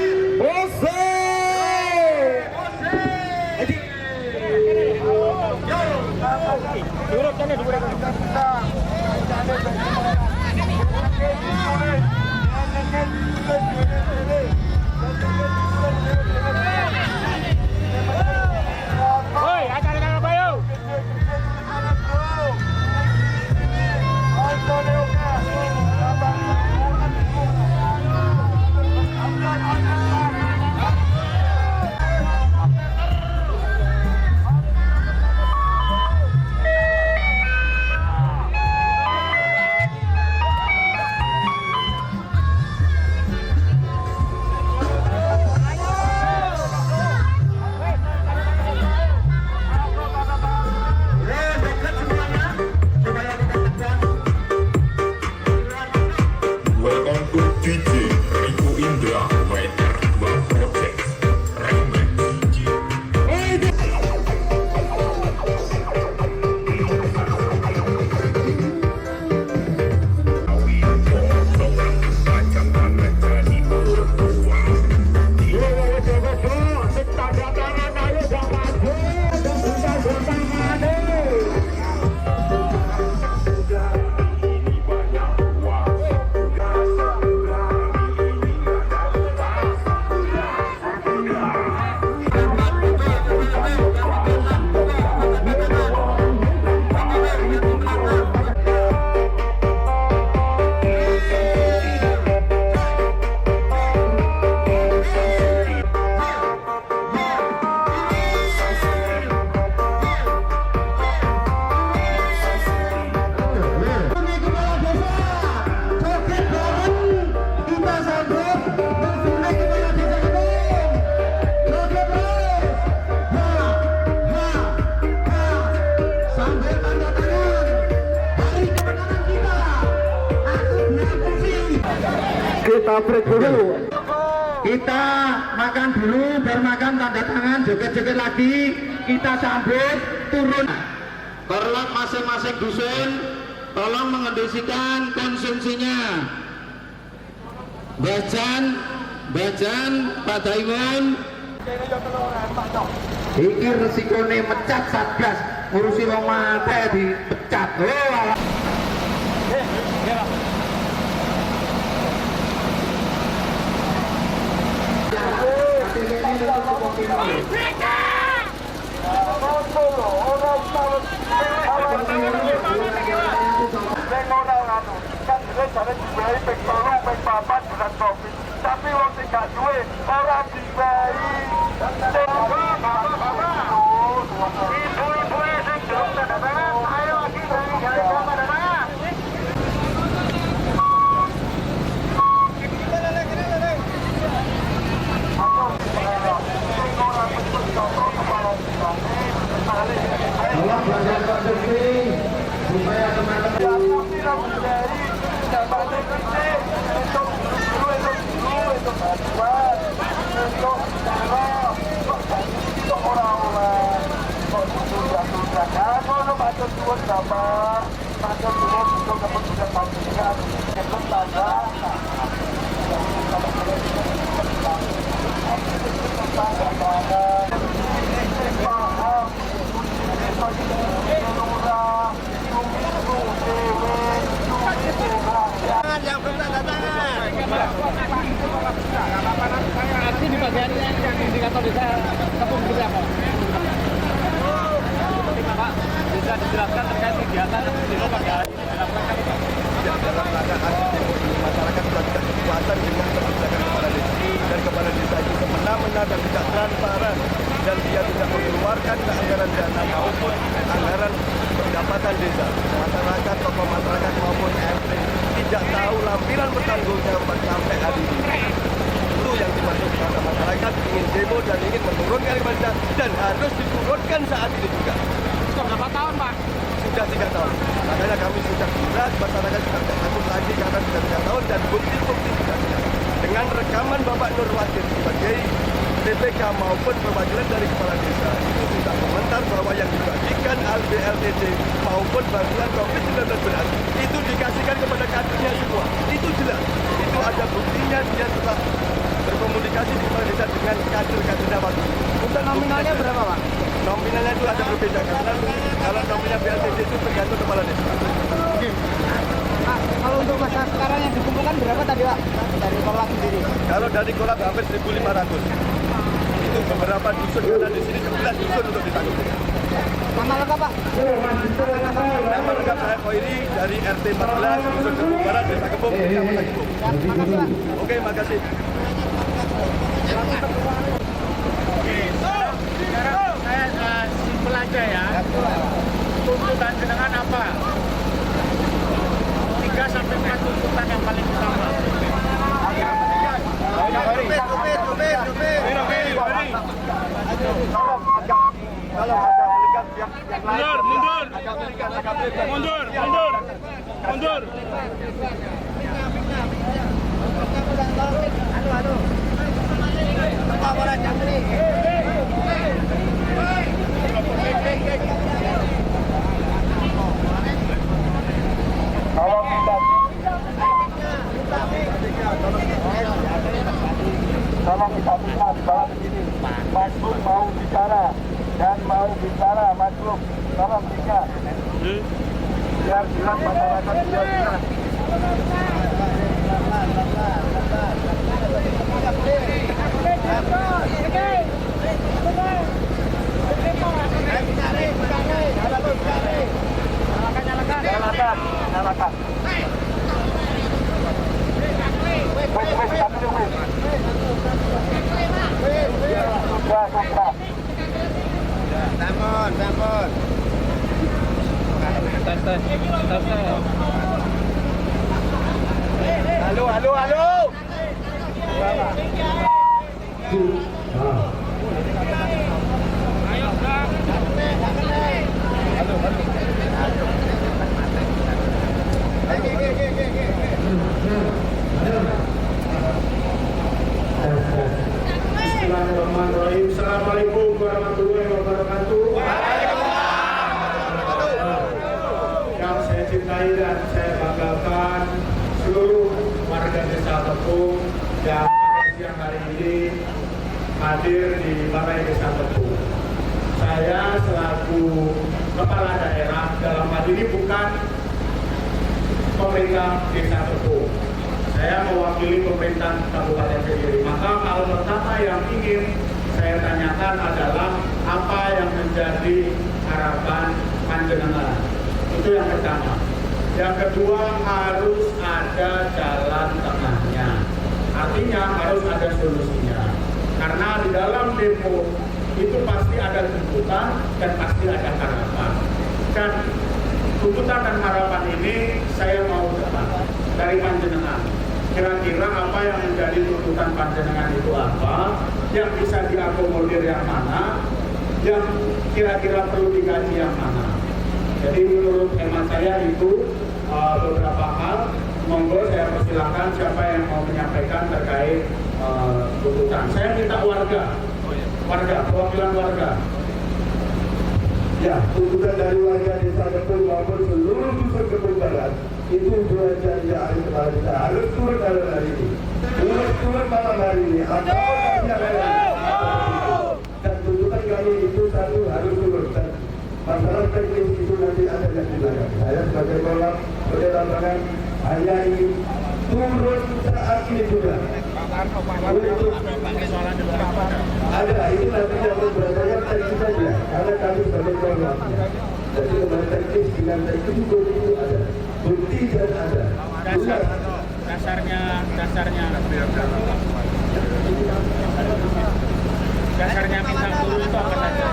Kita break dulu. Kita makan dulu, baru makan tanda tangan, joget-joget lagi. Kita sambut turun. Korlap masing-masing dusun, tolong mengendisikan konsumsinya. Bajan, Pak Daimun. Iki resikone mecat Satgas, ngurusi wong mate dipecat. Oh, alah. Tapi wong sing gak duwe ora dibayi. Ibu-ibu sing belum tanda tangan, ayo lagi dari tanda tangan. Tolong belajar konsumsi supaya teman-teman Yang belum tanda tangan. Aksi di bagian yang indikator desa Kebun berapa? Pak, bisa dijelaskan terkait kegiatan di pagi hari ini dilakukan dalam rangka masyarakat melakukan kekuatan dengan kebijakan kepala desa dan kepala desa itu semena-mena dan tidak transparan dan dia tidak mengeluarkan anggaran dana maupun anggaran pendapatan desa. Masyarakat, tokoh masyarakat maupun RT tidak tahu lampiran bertanggung-jawab sampai hari ini. Itu yang dimaksud kata masyarakat ingin demo dan ingin menurunkan kepada dan harus diturunkan saat ini juga. sudah berapa tahun, Pak? Sudah 3 tahun. Makanya kami sudah berat, masyarakat sudah tidak takut lagi karena sudah 3 tahun dan bukti-bukti sudah ada. Dengan rekaman Bapak Nur Wahid sebagai DPK maupun perwakilan dari kepala desa itu sudah komentar bahwa yang dibagikan BLTD maupun bantuan COVID-19 beras itu dikasihkan kepada kadernya semua. Itu jelas. Itu ada buktinya dia telah berkomunikasi di kepala desa dengan kader-kadernya waktu itu. Untuk nominalnya berapa, Pak? Nominalnya itu ada berbeda karena kalau nominal BLTD itu tergantung kepala desa. Pak, kalau untuk masa sekarang yang dikumpulkan berapa tadi, Pak? Dari Korlap sendiri. Kalau dari Korlap hampir 1.500. Itu beberapa dusun karena di sini 11 dusun untuk ditanggung. Nama lengkap, Pak? Nama lengkap saya Koiri dari RT 14 Dusun Kebun Barat Desa Kebun Kecamatan Kebun. Makasih, Pak. Oke, makasih. Sekarang saya simpel aja ya. Tuntutan jenengan apa? 3 sampai 4 tuntutan yang paling utama. Kalau ada melihat yang lain, Mundur. Tolong kita lihat bahwa begini, Mas Bung mau bicara dan mau bicara, Mas Bung, tolong lihat. Biar jelas masyarakat biar jelas. Nyalakan. Sudah. Sampun. Halo. Tepung yang pada siang hari ini hadir di Balai Desa Tepung. Saya selaku kepala daerah, dalam hal ini bukan pemerintah Desa Tepung, saya mewakili pemerintah Kabupaten Kediri. Maka hal pertama yang ingin saya tanyakan adalah apa yang menjadi harapan panjenengan. Itu yang pertama. Yang kedua, harus ada jalan tengahnya. Artinya harus ada solusinya. Karena di dalam demo itu pasti ada tuntutan dan pasti ada harapan. Dan tuntutan dan harapan ini saya mau dapat dari panjenengan. Kira-kira apa yang menjadi tuntutan panjenengan itu apa, yang bisa diakomodir yang mana, yang kira-kira perlu digaji yang mana. Jadi menurut hemat saya itu beberapa hal. Monggo saya persilakan siapa yang mau menyampaikan terkait tuntutan. Saya minta warga, perwakilan warga. Ya, tuntutan dari warga Desa Tepung maupun seluruh dusun Kebun Barat itu dua janji hari kepala desa harus turun dalam hari ini. Turun malam hari ini atau siang hari ini. Dan tuntutan kami itu satu harus turun. Dan masalah teknis itu nanti ada yang dilakukan. Saya sebagai kolak lapangan hanya ingin turun saat ini juga. Untuk ada itu nanti yang berdasarkan teknis saja, karena kami sebagai kolak. Jadi kemarin teknis dengan teknis itu ada, bukti dan ada. Dasarnya minta turun itu apa saja?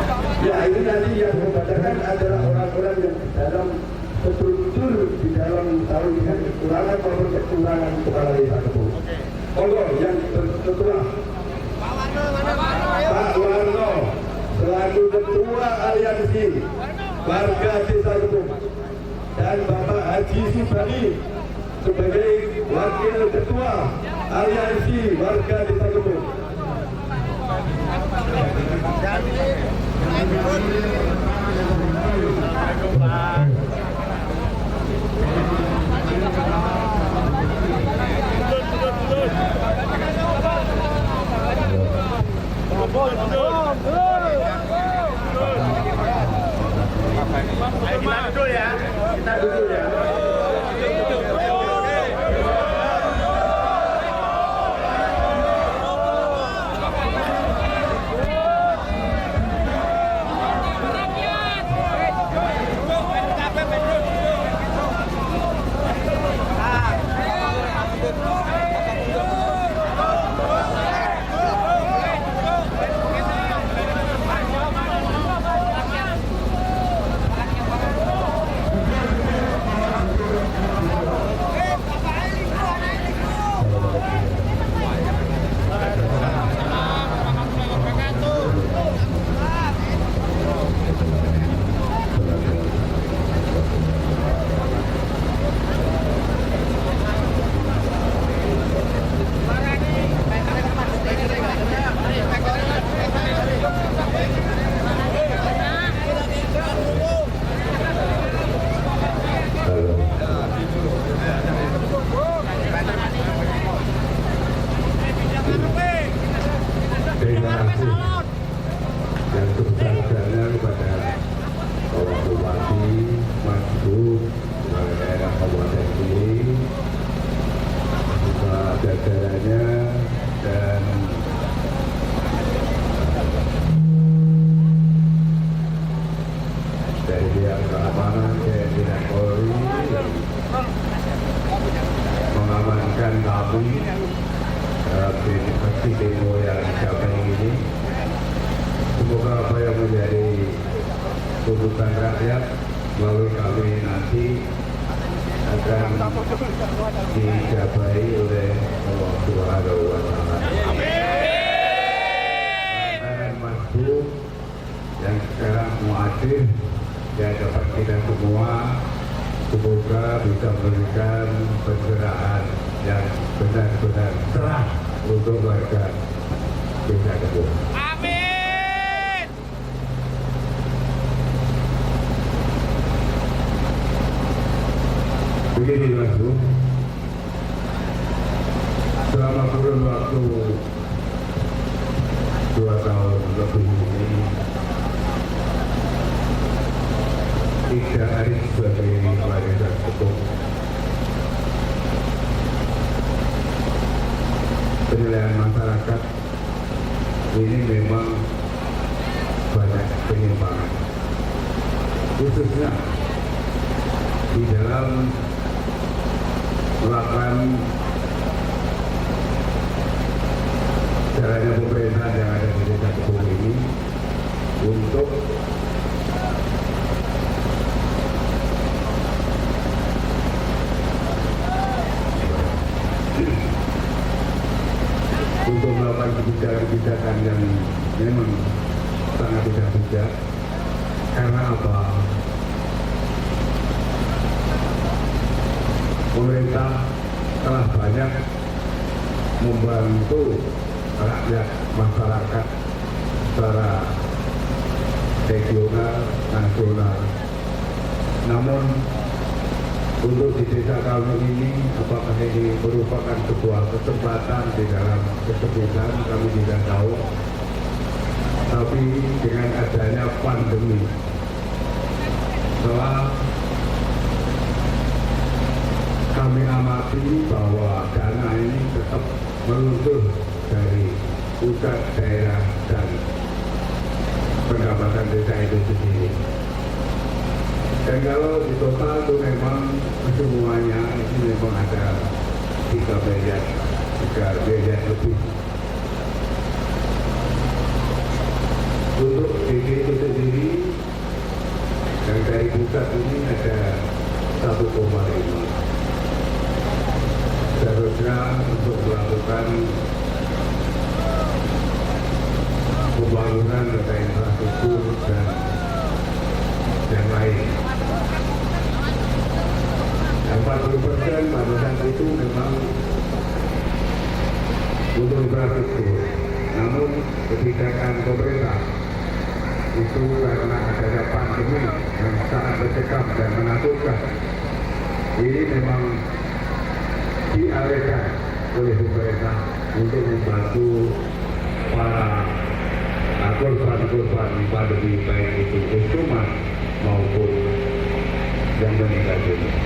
Ya, ini nanti yang membacakan adalah orang-orang yang dalam struktur di dalam tahu dengan kekurangan maupun kekurangan kepala desa Tepung. Monggo yang ketua Pak Warno selaku ketua aliansi warga Desa Tepung dan Bapak Haji Subani sebagai wakil ketua aliansi warga Desa Tepung. Kita duduk ya. Kita duduk ya. mengamankan kami aksi demo yang dicapai ini. Semoga apa yang menjadi tuntutan rakyat melalui kami nanti akan dicapai oleh Allah Subhanahu wa Ta'ala. Dan masuk yang sekarang muatir yang dapat kita semua semoga bisa memberikan pencerahan yang benar-benar terang untuk warga Desa Tepung. Amin. Begini Mas Bu, kurun waktu 2 tahun lebih ini, 3 hari sebagai warisan hukum, penilaian masyarakat ini memang banyak penyimpangan, khususnya di dalam melakukan caranya pemerintahan yang ada di desa Kebun ini untuk melakukan kebijakan-kebijakan yang memang sangat tidak bijak. Karena apa? Pemerintah telah banyak membantu rakyat masyarakat secara regional, nasional. Namun untuk di desa kami ini, apakah ini merupakan sebuah kesempatan di dalam kesempitan, kami tidak tahu. Tapi dengan adanya pandemi, setelah kami amati bahwa dana ini tetap meluncur dari pusat, daerah, dan pendapatan desa itu sendiri. Dan kalau di total itu memang semuanya ini memang ada 3 miliar lebih. Untuk DG itu sendiri, yang dari pusat ini ada 1,5. Seharusnya untuk melakukan pembangunan data infrastruktur dan yang lain. 40% pada saat itu memang untuk infrastruktur. Namun kebijakan pemerintah itu karena adanya pandemi yang sangat mencekam dan menakutkan, ini memang dialihkan oleh pemerintah untuk membantu para korban-korban pandemi, baik itu isoman maupun yang meninggal dunia.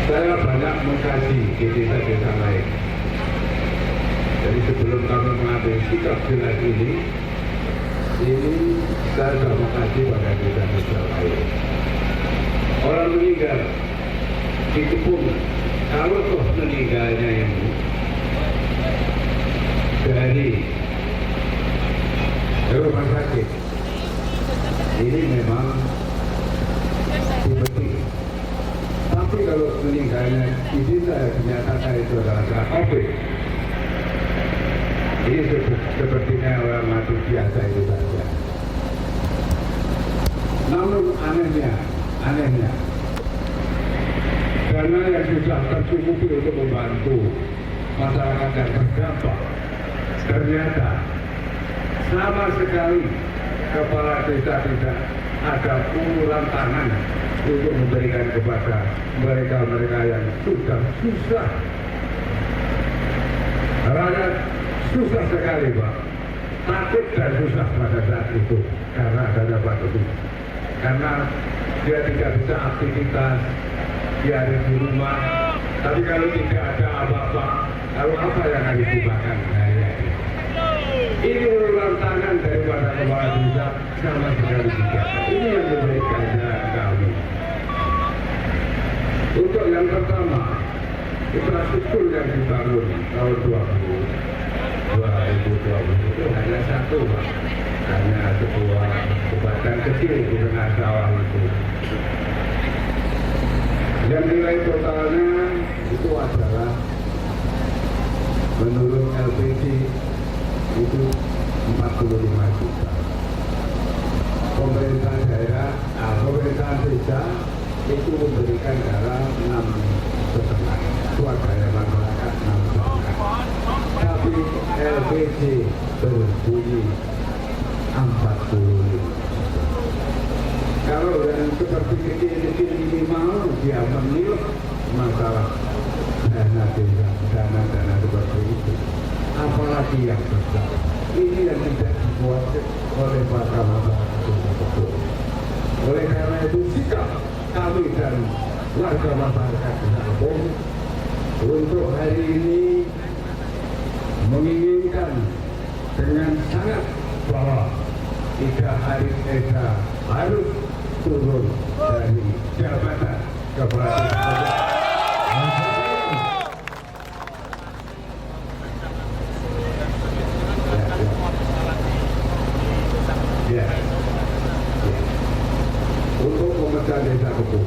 Saya banyak mengkaji di desa-desa lain. Jadi sebelum kami mengambil sikap jelas ini saya sudah mengkaji pada desa-desa lain. Orang meninggal itu pun kalau toh meninggalnya ini dari rumah sakit, ini memang dipetik. Tapi kalau meninggalnya ini saya dinyatakan itu adalah COVID, ini sepertinya orang mati biasa itu saja. Namun anehnya dana yang sudah tercukupi untuk membantu masyarakat yang terdampak, ternyata sama sekali kepala desa tidak ada uluran tangan untuk memberikan kepada mereka-mereka yang sudah susah. Rakyat susah sekali, Pak. Takut dan susah pada saat itu karena adanya pandemi. Karena dia tidak bisa aktivitas, dia ada di rumah. Tapi kalau tidak ada apa-apa, lalu apa yang harus dimakan? Ini uluran tangan daripada kepala desa sama sekali tidak. Ini yang memberikan kami. Untuk yang pertama, infrastruktur yang dibangun tahun 2020 itu hanya satu, Pak. Hanya sebuah jembatan kecil di tengah sawah itu. Yang nilai totalnya itu adalah menurut LPG itu 45 juta. Pemerintah daerah, pemerintah desa itu memberikan darah 6,5, swadaya masyarakat 6,5. Tapi LPG berbunyi 40. Kalau yang seperti kecil-kecil ini mau dia menilai masalah dana seperti itu. Apalagi yang besar. Ini yang tidak dibuat oleh para masyarakat desa Kebun. Oleh karena itu sikap kami dan warga masyarakat desa Kebun untuk hari ini menginginkan dengan sangat bahwa Ida Arif Eda harus turun dari jabatan kepala desa. Ya. Untuk pemecah desa Kebun.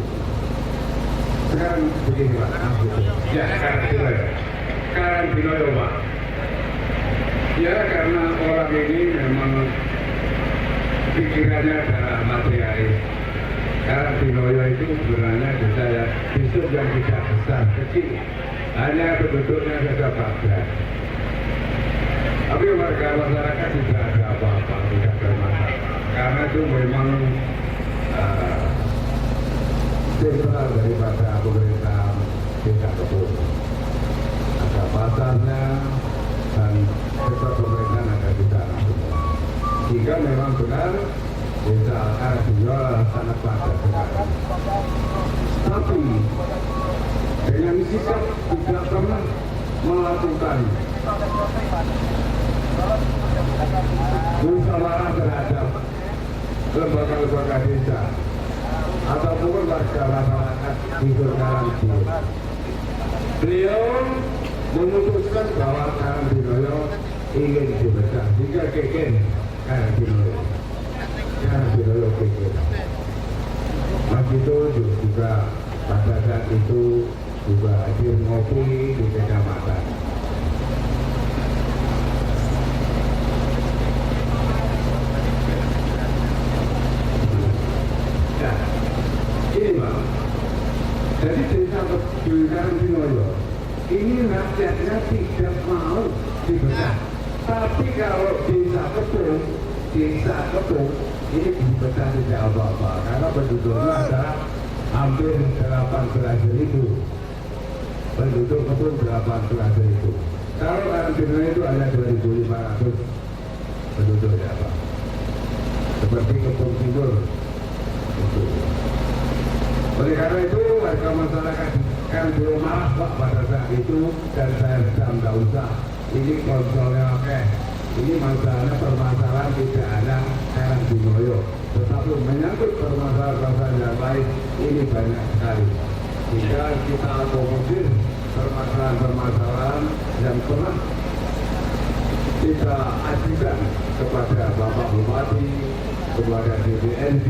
Sekarang begini Pak. Ya, sekarang Binoyo Pak. Ya, karena orang ini memang pikirannya adalah materialis. Karena Binoyo itu sebenarnya desa yang besar yang tidak besar, kecil. Hanya penduduknya saja padat. Tapi warga masyarakat tidak ada apa-apa, tidak ada masalah. Karena itu memang sentral daripada pemerintah desa Kebun. Ada pasarnya dan sektor pemerintahan ada di sana semua. Jika memang benar desa Arabinyo sangat padat sekali. Tapi dengan sikap tidak pernah melakukan musyawarah terhadap lembaga-lembaga desa ataupun warga masyarakat di Karangtino. Beliau memutuskan bahwa Karangtino ingin dibesar jika keken Karangtino keken. Mas itu juga pada saat itu juga hadir ngopi di kecamatan. Ini Pak, jadi desa Karangtino ini rakyatnya tidak mau dibesar. Tapi kalau desa Kebun ini dibesar tidak apa-apa karena penduduknya adalah hampir 18.000. Penduduk Kebun 18.000. Kalau Karangtino itu hanya 2.500 penduduk ya Pak. Seperti Kebun Timur. Oleh karena itu warga masyarakat kan belum marah Pak pada saat itu dan saya sedang tidak usah ini konsolnya ini masalahnya permasalahan tidak ada Karangtino tetapi menyangkut permasalahan yang lain ini banyak sekali sehingga kita akomodir permasalahan-permasalahan yang pernah kita ajukan kepada Bapak Bupati, kepada DPRD,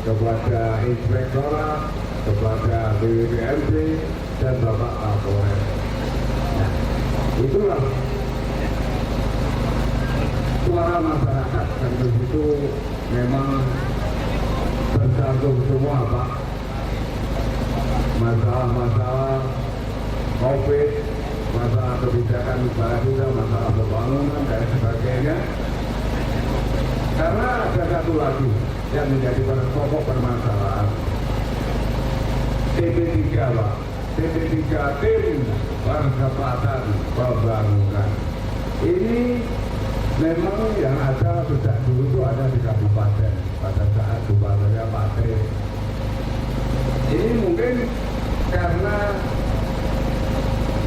kepada Inspektorat, kepada BWPMD dan Bapak Kapolres. Nah, itulah suara masyarakat dan di situ memang tercantum semua Pak. Masalah-masalah COVID, masalah kebijakan negara, masalah pembangunan dan sebagainya. Karena ada satu lagi yang menjadi pokok permasalahan TP3 Pak, TP3 Tim Percepatan Pembangunan ini memang yang ada sejak dulu itu ada di kabupaten pada saat gubernurnya Pak Tri. Ini mungkin karena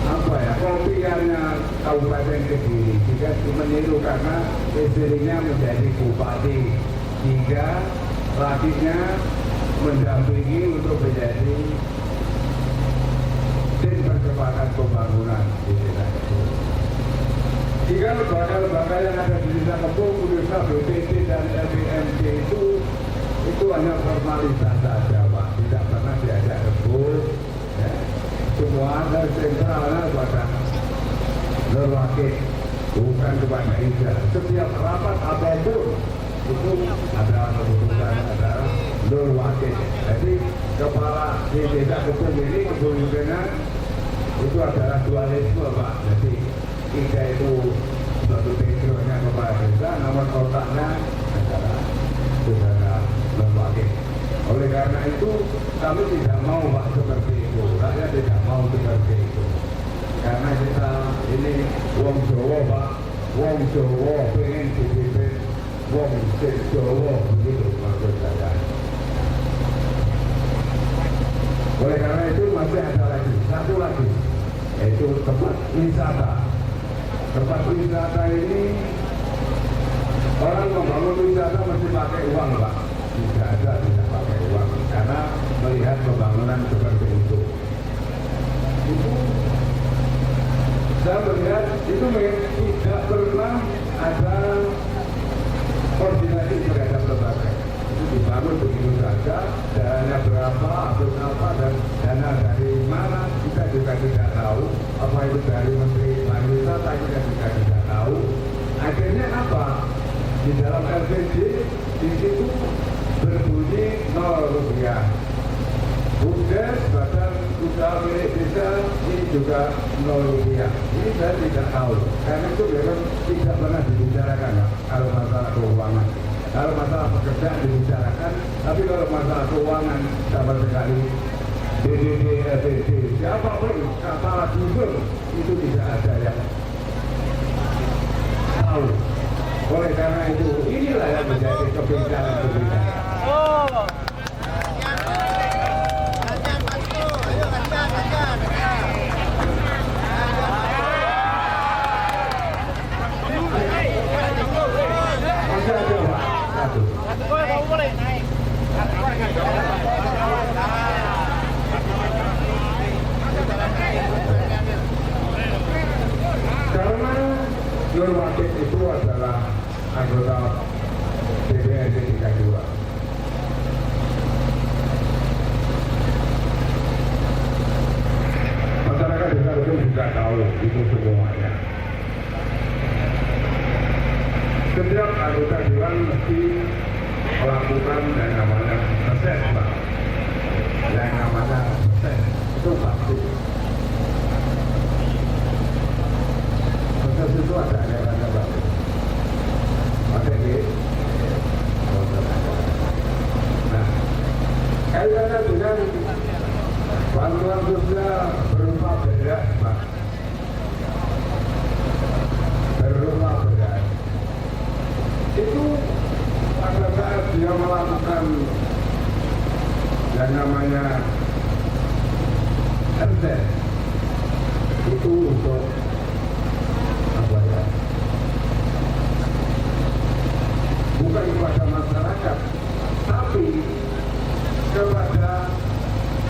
apa ya kopiannya Kabupaten Kediri juga meniru karena istrinya menjadi bupati hingga lakinya mendampingi untuk menjadi tim percepatan pembangunan di desa Kebun. Jika lembaga-lembaga yang ada di desa Kebun, khususnya BPT dan LBMD itu hanya formalitas saja Pak, tidak pernah diajak rebut. Ya. Semua ada sentralnya pada Nurwakid, bukan kepada Ida. Setiap rapat apapun itu ada keputusan adalah Nurwakid. Jadi kepala di desa Kebun ini kepemimpinan itu adalah dualisme Pak. Jadi Ida itu suatu backgroundnya kepala desa, namun otaknya adalah saudara Nurwakid. Oleh karena itu kami tidak mau Pak seperti itu, rakyat tidak mau seperti itu. Karena kita ini wong Jawa Pak, wong Jawa pengen dipimpin wong sing Jawa, begitu maksud saya. Oleh karena itu masih ada lagi, satu lagi, yaitu tempat wisata. Tempat wisata ini orang membangun wisata mesti pakai uang Pak. Tidak ada tidak pakai uang karena melihat pembangunan seperti itu saya melihat itu tidak pernah ada koordinasi terhadap lembaga. Itu dibangun begitu saja, dananya berapa, harus apa, dan dana dari mana kita juga tidak tahu. Apa itu dari Menteri Pariwisata kita juga tidak tahu. Akhirnya apa? Di dalam LPD di situ berbunyi 0 rupiah. BUMDes, Badan Usaha Milik Desa, ini juga 0 rupiah. Ini saya tidak tahu, karena itu memang tidak pernah dibicarakan Pak, kalau masalah keuangan. Kalau masalah pekerjaan dibicarakan, tapi kalau masalah keuangan sama sekali DDD, LPD, siapapun, kepala gubernur itu tidak ada yang tahu. Oleh karena itu, inilah yang menjadi kebijakan-kebijakan. Masih ada Pak, satu. Boleh naik. Karena Nur Wahid itu adalah anggota DPRD 32. Masyarakat desa itu juga tahu itu semuanya. Setiap anggota dewan mesti melakukan yang namanya reses, Pak. Yang namanya reses itu pasti. Reses itu ada yang Pak. Oke, nah, kaitannya dengan bantuan sosial berupa beras, Pak. Berupa beras. Itu pada saat dia melakukan yang namanya RT itu untuk apa ya? Bukan kepada masyarakat, tapi kepada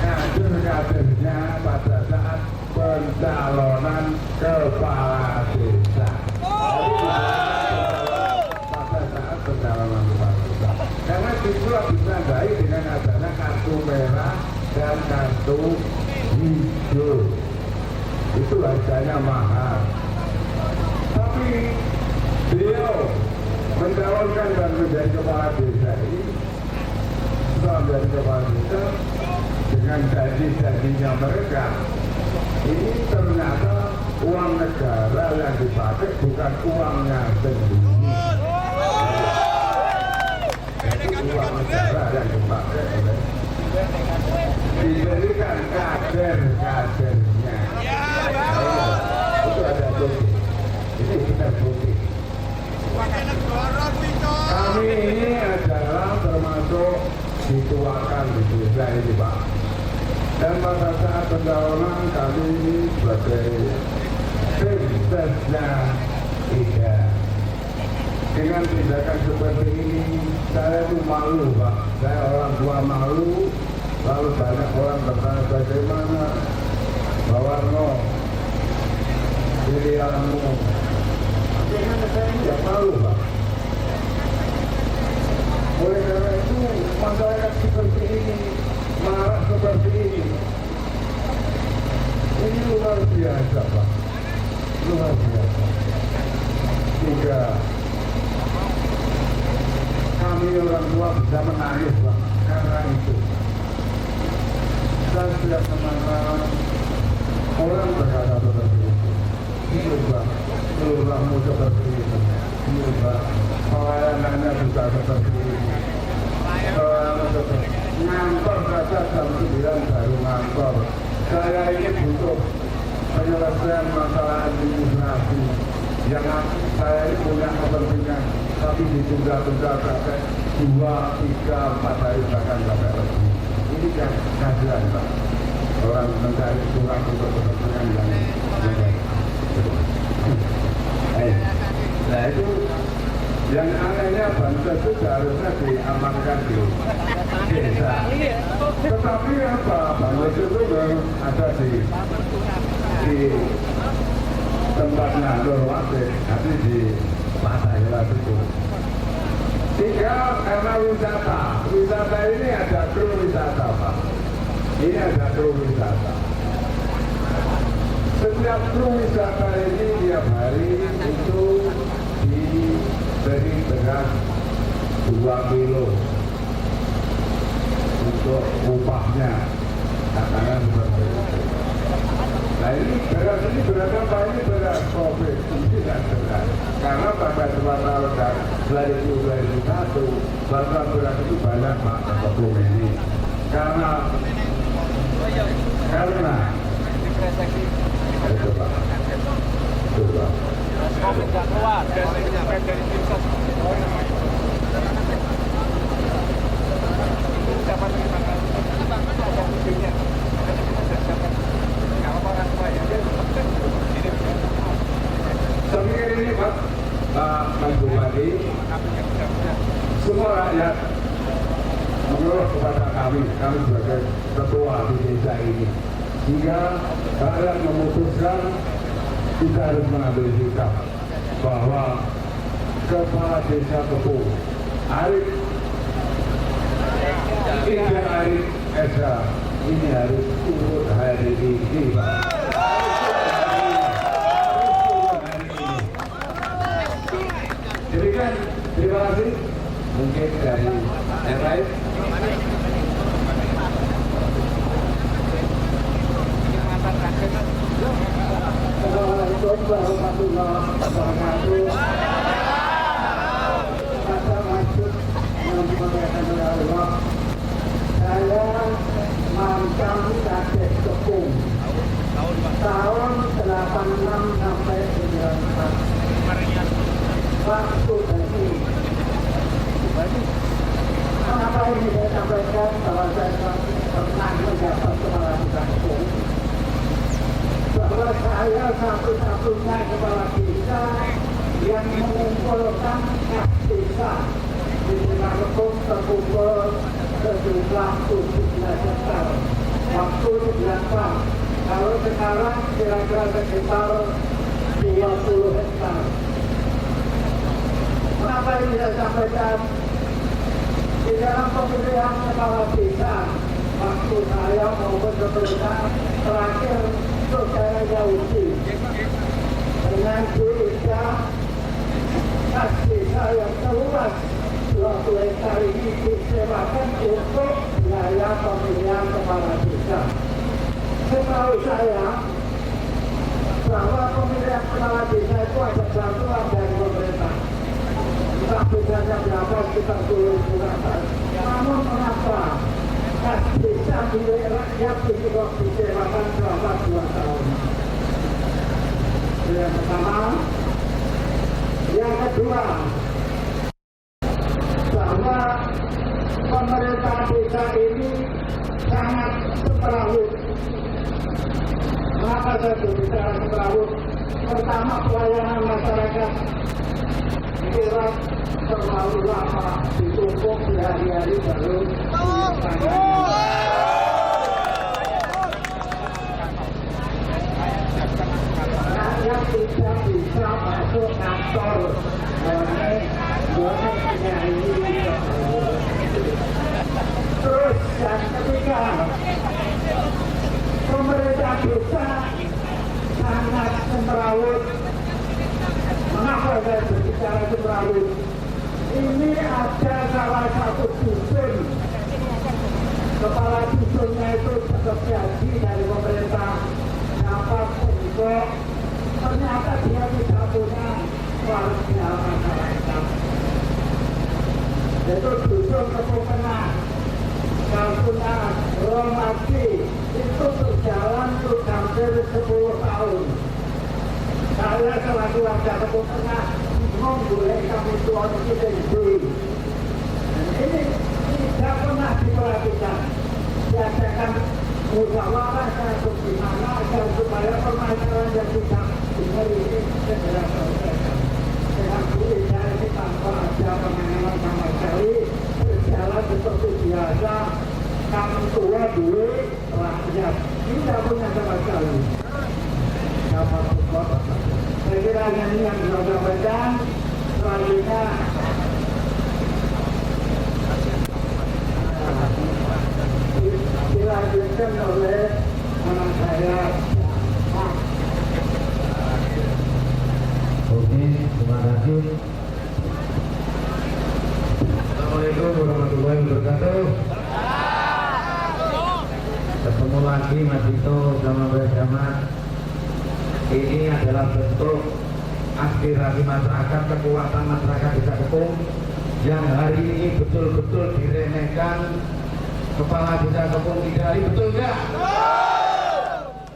kader-kadernya pada saat pencalonan kepala desa. Pada saat pencalonan kepala desa. Karena itulah ditandai dengan adanya kartu merah dan kartu hijau. Itu harganya mahal. Tapi beliau mencalonkan dan menjadi kepala desa ini, setelah menjadi kepala desa dengan janji-janjinya mereka, ini ternyata uang negara yang dipakai bukan uangnya sendiri. Jadi uang negara yang dipakai oleh diberikan kader-kadernya. Itu ada bukti. Ini kita bukti. Kami ini adalah termasuk dituakan di desa ini Pak. Dan pada saat pencalonan kami ini sebagai tim sesnya tidak. Dengan tindakan seperti ini saya itu malu Pak. Saya orang tua malu. Lalu banyak orang bertanya bagaimana Pak Warno pilihanmu. Bagaimana saya tidak malu Pak. Oleh karena itu masyarakat seperti ini, marah seperti ini luar biasa Pak, luar biasa. Hingga kami orang tua bisa menangis Pak, karena itu. Dan setiap kemana orang berkata seperti itu, hidup Pak, kelurahanmu seperti itu, hidup Pak, pelayanannya juga seperti ini. Ngaku jam 9 baru ngantor. Saya ini butuh penyelesaian masalah administrasi yang saya ini punya kepentingan, tapi ditunda-tunda sampai 2, 3, 4 hari bahkan sampai lebih. Ini kan kasihan Pak, orang mencari surat untuk kepentingan yang baik. Nah itu yang anehnya bansos itu seharusnya diamankan di desa. Tetapi apa, bansos itu ada di tempatnya Nurwatin, nanti di Pasairan itu. Tinggal karena wisata ini ada kru wisata Pak. Ini ada kru wisata. Setiap kru wisata ini tiap hari itu diberi beras 2 kilo untuk upahnya, katakan seperti itu. Nah ini beras apa? Ini beras COVID, ini tidak beras. Karena pada 2 tahun dan 2021, bantuan beras itu banyak Pak Ketum ini. Karena itu Pak. Itu Pak. COVID nggak keluar dari Timsos. Siapa terima kasih? Ada videonya. Saya pikir ini Pak Bupati, semua rakyat mengeluh kepada kami sebagai ketua di desa ini, hingga rakyat memutuskan kita harus mengambil sikap bahwa kepala desa Kepuh Arif Esa ini harus turun hari ini Pak. Jadi kan, terima kasih. Mungkin dari yang lain. Assalamualaikum warahmatullahi wabarakatuh. Kata maksud yang dimuliakan oleh Allah, saya mantan Kadek Kepuh tahun 86 sampai 94. Waktu tadi, kenapa ini saya sampaikan bahwa saya pernah menjabat kepala desa Kepuh, bahwa saya satu-satunya kepala desa yang mengumpulkan kas desa di desa Kepuh terkumpul sejumlah 17 hektar. Waktu 9 kalau sekarang kira-kira sekitar 20 hektar. Kenapa ini saya sampaikan? Di dalam pemilihan kepala desa, waktu saya maupun sebelumnya terakhir itu saya uji dengan desa kas desa yang seluas 20 hektar ini disewakan untuk biaya pemilihan kepala desa. Setahu saya bahwa pemilihan kepala desa itu ada bantuan dari pemerintah. Entah bedanya berapa, sekitar 10.000 rakyat. Namun mengapa kas desa milik rakyat itu kok disewakan selama 2 tahun? Yang pertama. Yang kedua, bahwa pemerintah desa ini sangat semrawut. Mengapa saya berbicara semrawut? Pertama, pelayanan masyarakat kira terlalu lama ditumpuk berhari-hari baru rakyat tidak bisa masuk kantor terus yang ketiga, pemerintah desa sangat semrawut. Mengapa saya berbicara semrawut? Ini ada salah satu dusun, kepala dusunnya itu tetap gaji dari pemerintah, dapat untuk, ternyata dia tidak punya warga masyarakat. Itu dusun Kepuh Tengah, yang punya Romasi itu berjalan untuk hampir 10 tahun. Saya selaku warga Kebun Tengah membolehkan itu orang kita hidup. Ini tidak pernah diperhatikan. Diadakan musyawarah bagaimana agar supaya permasalahan yang tidak benar ini segera selesaikan. Dengan berusaha ini tanpa ada penanganan sama sekali, berjalan seperti biasa. Kami tua dulu rakyat tidak punya sama sekali. Dapat support. Saya kira ini yang bisa sampaikan. Selanjutnya dilanjutkan oleh anak saya. Oke, terima kasih. Assalamualaikum warahmatullahi wabarakatuh. Ketemu lagi Mas Dito sama bersama. Ini adalah bentuk aspirasi masyarakat, kekuatan masyarakat Desa Kepung yang hari ini betul-betul diremehkan. Kepala Desa Kepung Tidari, betul nggak?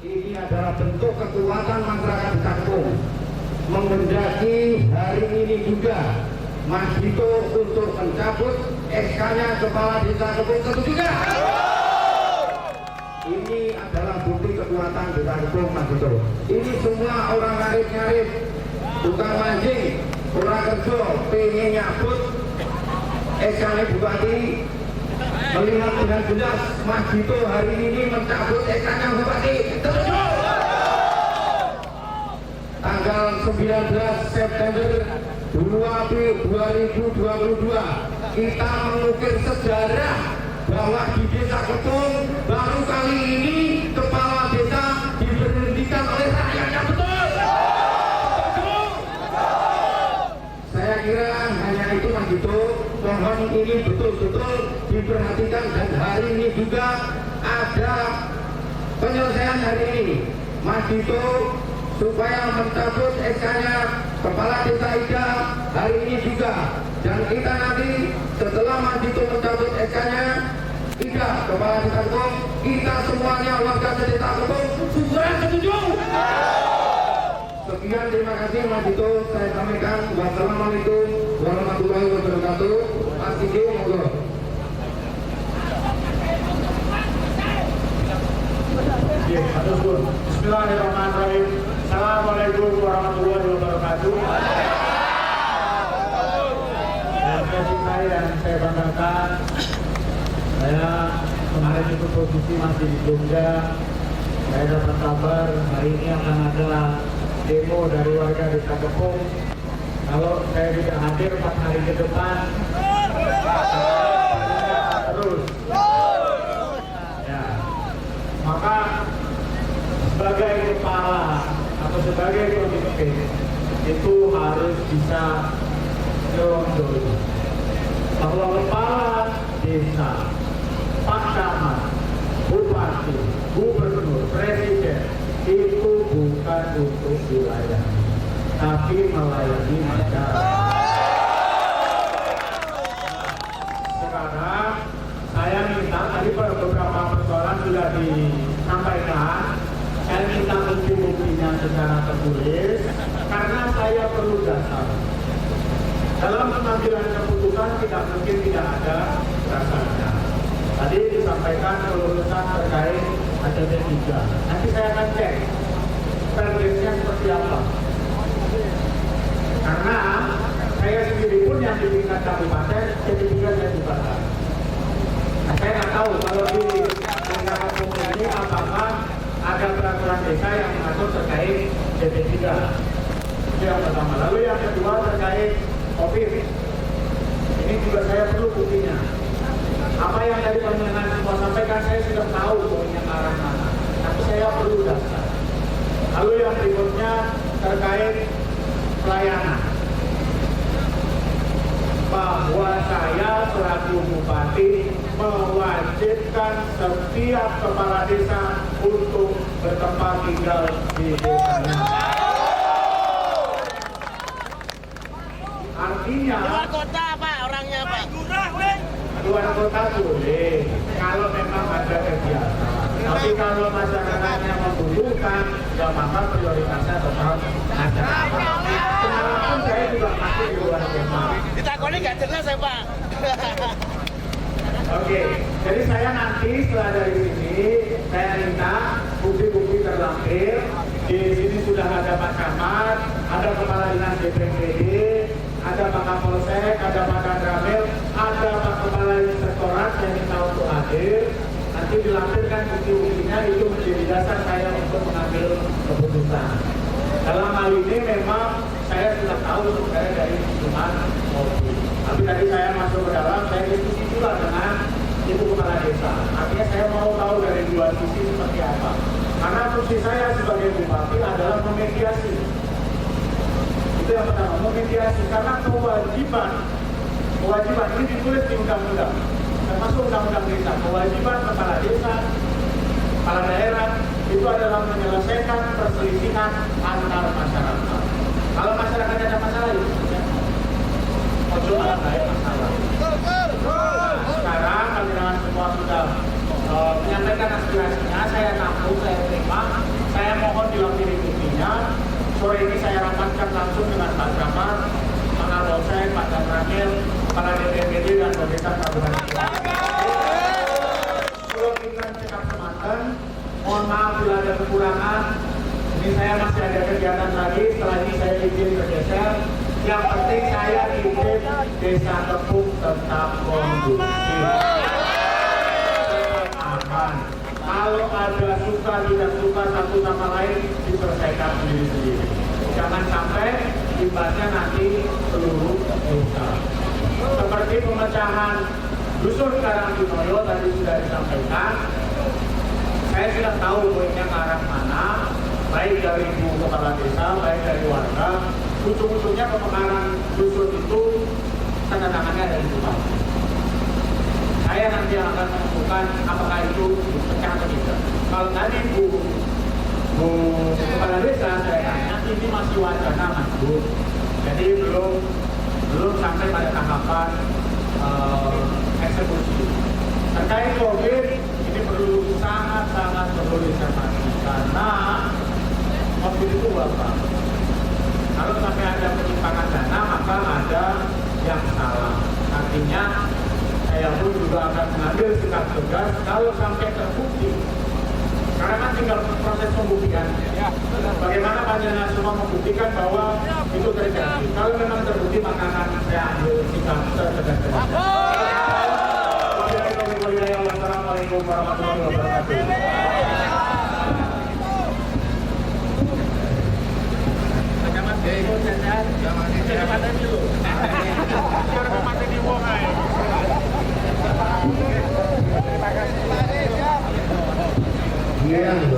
Ini adalah bentuk kekuatan masyarakat Desa Kepung. Mengendaki hari ini juga Mas Dito untuk mencabut SK-nya Kepala Desa Kepung, setuju nggak? Ini adalah bukti kekuatan Desa Kepung, Mas Dito. Ini semua orang ngarit-ngarit, tukang mancing, orang kerja, pengen nyabut SK-nya Bupati. Melihat dengan jelas Mas Dito hari ini mencabut SK-nya Bupati, setuju? Tanggal 19 September 2022 kita mengukir sejarah bahwa di Desa Kepung baru kali ini kepala desa diberhentikan oleh rakyatnya, betul? Saya kira hanya itu Mas Dito. Mohon ini betul-betul diperhatikan dan hari ini juga ada penyelesaian hari ini Mas Dito supaya mencabut SK-nya Kepala Desa Ida hari ini juga. Dan kita nanti setelah Mas Dito mencabut SK-nya Ida Kepala Desa Kepung, kita semuanya warga Desa Kepung segera setuju. Sekian, terima kasih Mas Dito, saya sampaikan. Wassalamualaikum warahmatullahi wabarakatuh. Mas Dito, monggo. Bismillahirrahmanirrahim. Assalamualaikum warahmatullahi wabarakatuh. Dan saya cintai dan saya banggakan, saya kemarin itu posisi masih di Jogja. Saya dapat kabar hari ini akan ada demo dari warga Desa Kepung. Kalau saya tidak hadir 4 hari ke depan, terus. Ya, maka sebagai kepala atau sebagai pemimpin itu harus bisa nyelonjoy bahwa kepala desa, pak camat, bupati, gubernur, presiden itu bukan untuk wilayah, tapi melayani masyarakat. Sekarang saya minta, tadi beberapa persoalan sudah disampaikan, saya minta bukti-buktinya secara tertulis karena saya perlu dasar. Dalam pengambilan keputusan tidak mungkin tidak ada dasarnya. Tadi disampaikan kelulusan terkait ACT 3. Nanti saya akan cek perpresnya seperti apa. Karena saya sendiri pun yang di tingkat kabupaten, ACT 3 saya dibatalkan. Nah, saya nggak tahu kalau di tingkat umum ini apakah ada peraturan desa yang mengatur terkait ACT 3. Itu yang pertama. Lalu yang kedua terkait COVID. Ini juga saya perlu buktinya. Apa yang tadi panjenengan semua sampaikan saya sudah tahu poinnya ke arah mana. Tapi saya perlu dasar. Lalu yang berikutnya terkait pelayanan. Bahwa saya selaku bupati mewajibkan setiap kepala desa untuk bertempat tinggal di desanya. Artinya Luar kota Pak, orangnya Pak. luar kota boleh kalau memang ada desa, ya maka prioritasnya tetap masyarakat. Pengalaman saya juga masih di luar desa. Ditakoni nggak jelas ya Pak. Oke, jadi saya nanti setelah dari sini, saya minta bukti-bukti terlampir. Di sini sudah ada Pak Camat, ada Kepala Dinas BPBD, ada Pak Kapolsek, ada Pak Danramil, ada Pak Kepala Inspektorat yang minta untuk hadir. Nanti dilampirkan bukti-buktinya, itu menjadi dasar saya untuk mengambil keputusan. Dalam hal ini memang saya sudah tahu sebenarnya dari hitungan mobil. Tapi tadi saya masuk ke dalam, saya diskusi juga dengan Ibu Kepala Desa. Artinya saya mau tahu dari dua sisi seperti apa. Karena fungsi saya sebagai bupati adalah memediasi. Itu yang pertama, memediasi. Karena kewajiban ini ditulis di undang-undang. Termasuk undang-undang desa. Kewajiban kepala desa, kepala daerah, itu adalah menyelesaikan perselisihan antar masyarakat. Kalau masyarakat ada masalah, ya ojo malah ada masalah. Nah, sekarang kami dengan semua sudah menyampaikan aspirasinya, saya tampung, saya terima, saya mohon dilampiri buktinya. Sore ini saya rapatkan langsung dengan Pak Camat, Pak Kapolsek, Pak Danramil, Kepala DPRD dan Pemerintah Kabupaten. Kalau kita cekap semangat, mohon maaf bila ada kekurangan. Ini saya masih ada kegiatan lagi, setelah ini saya izin bergeser. Yang penting saya ingin Desa Tepung tetap kondusif, aman. Kalau ada suka tidak suka satu sama lain, diselesaikan sendiri-sendiri. Jangan sampai imbasnya nanti seluruh desa. Seperti pemecahan dusun Karangdinoyo tadi sudah disampaikan. Saya sudah tahu poinnya ke arah mana, baik dari Ibu Kepala Desa, baik dari warga. Ujung-ujungnya pemekaran dusun itu tanda tangannya ada di bupati. Saya nanti akan menentukan apakah itu dipecah atau tidak. Kalau tadi Bu Kepala Desa saya tanya, ini masih wacana Mas Bu. Jadi belum sampai pada tahapan eksekusi. Terkait COVID ini sangat perlu dicermati karena COVID itu apa? Kalau sampai ada penyimpangan dana maka ada yang salah. Artinya saya pun juga akan mengambil sikap tegas kalau sampai terbukti. Karena kan tinggal proses pembuktian. Bagaimana panjenengan semua membuktikan bahwa itu terjadi. Kalau memang terbukti maka akan saya ambil sikap tegas-tegas. Assalamualaikum warahmatullahi wabarakatuh.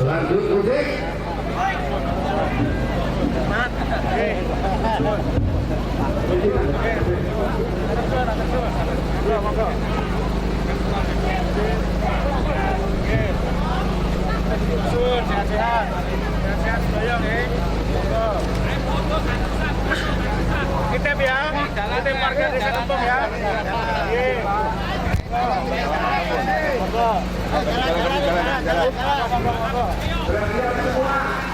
Lanjut musik. Kita ya, kita warga Desa Tepung ya. Bersiap semua.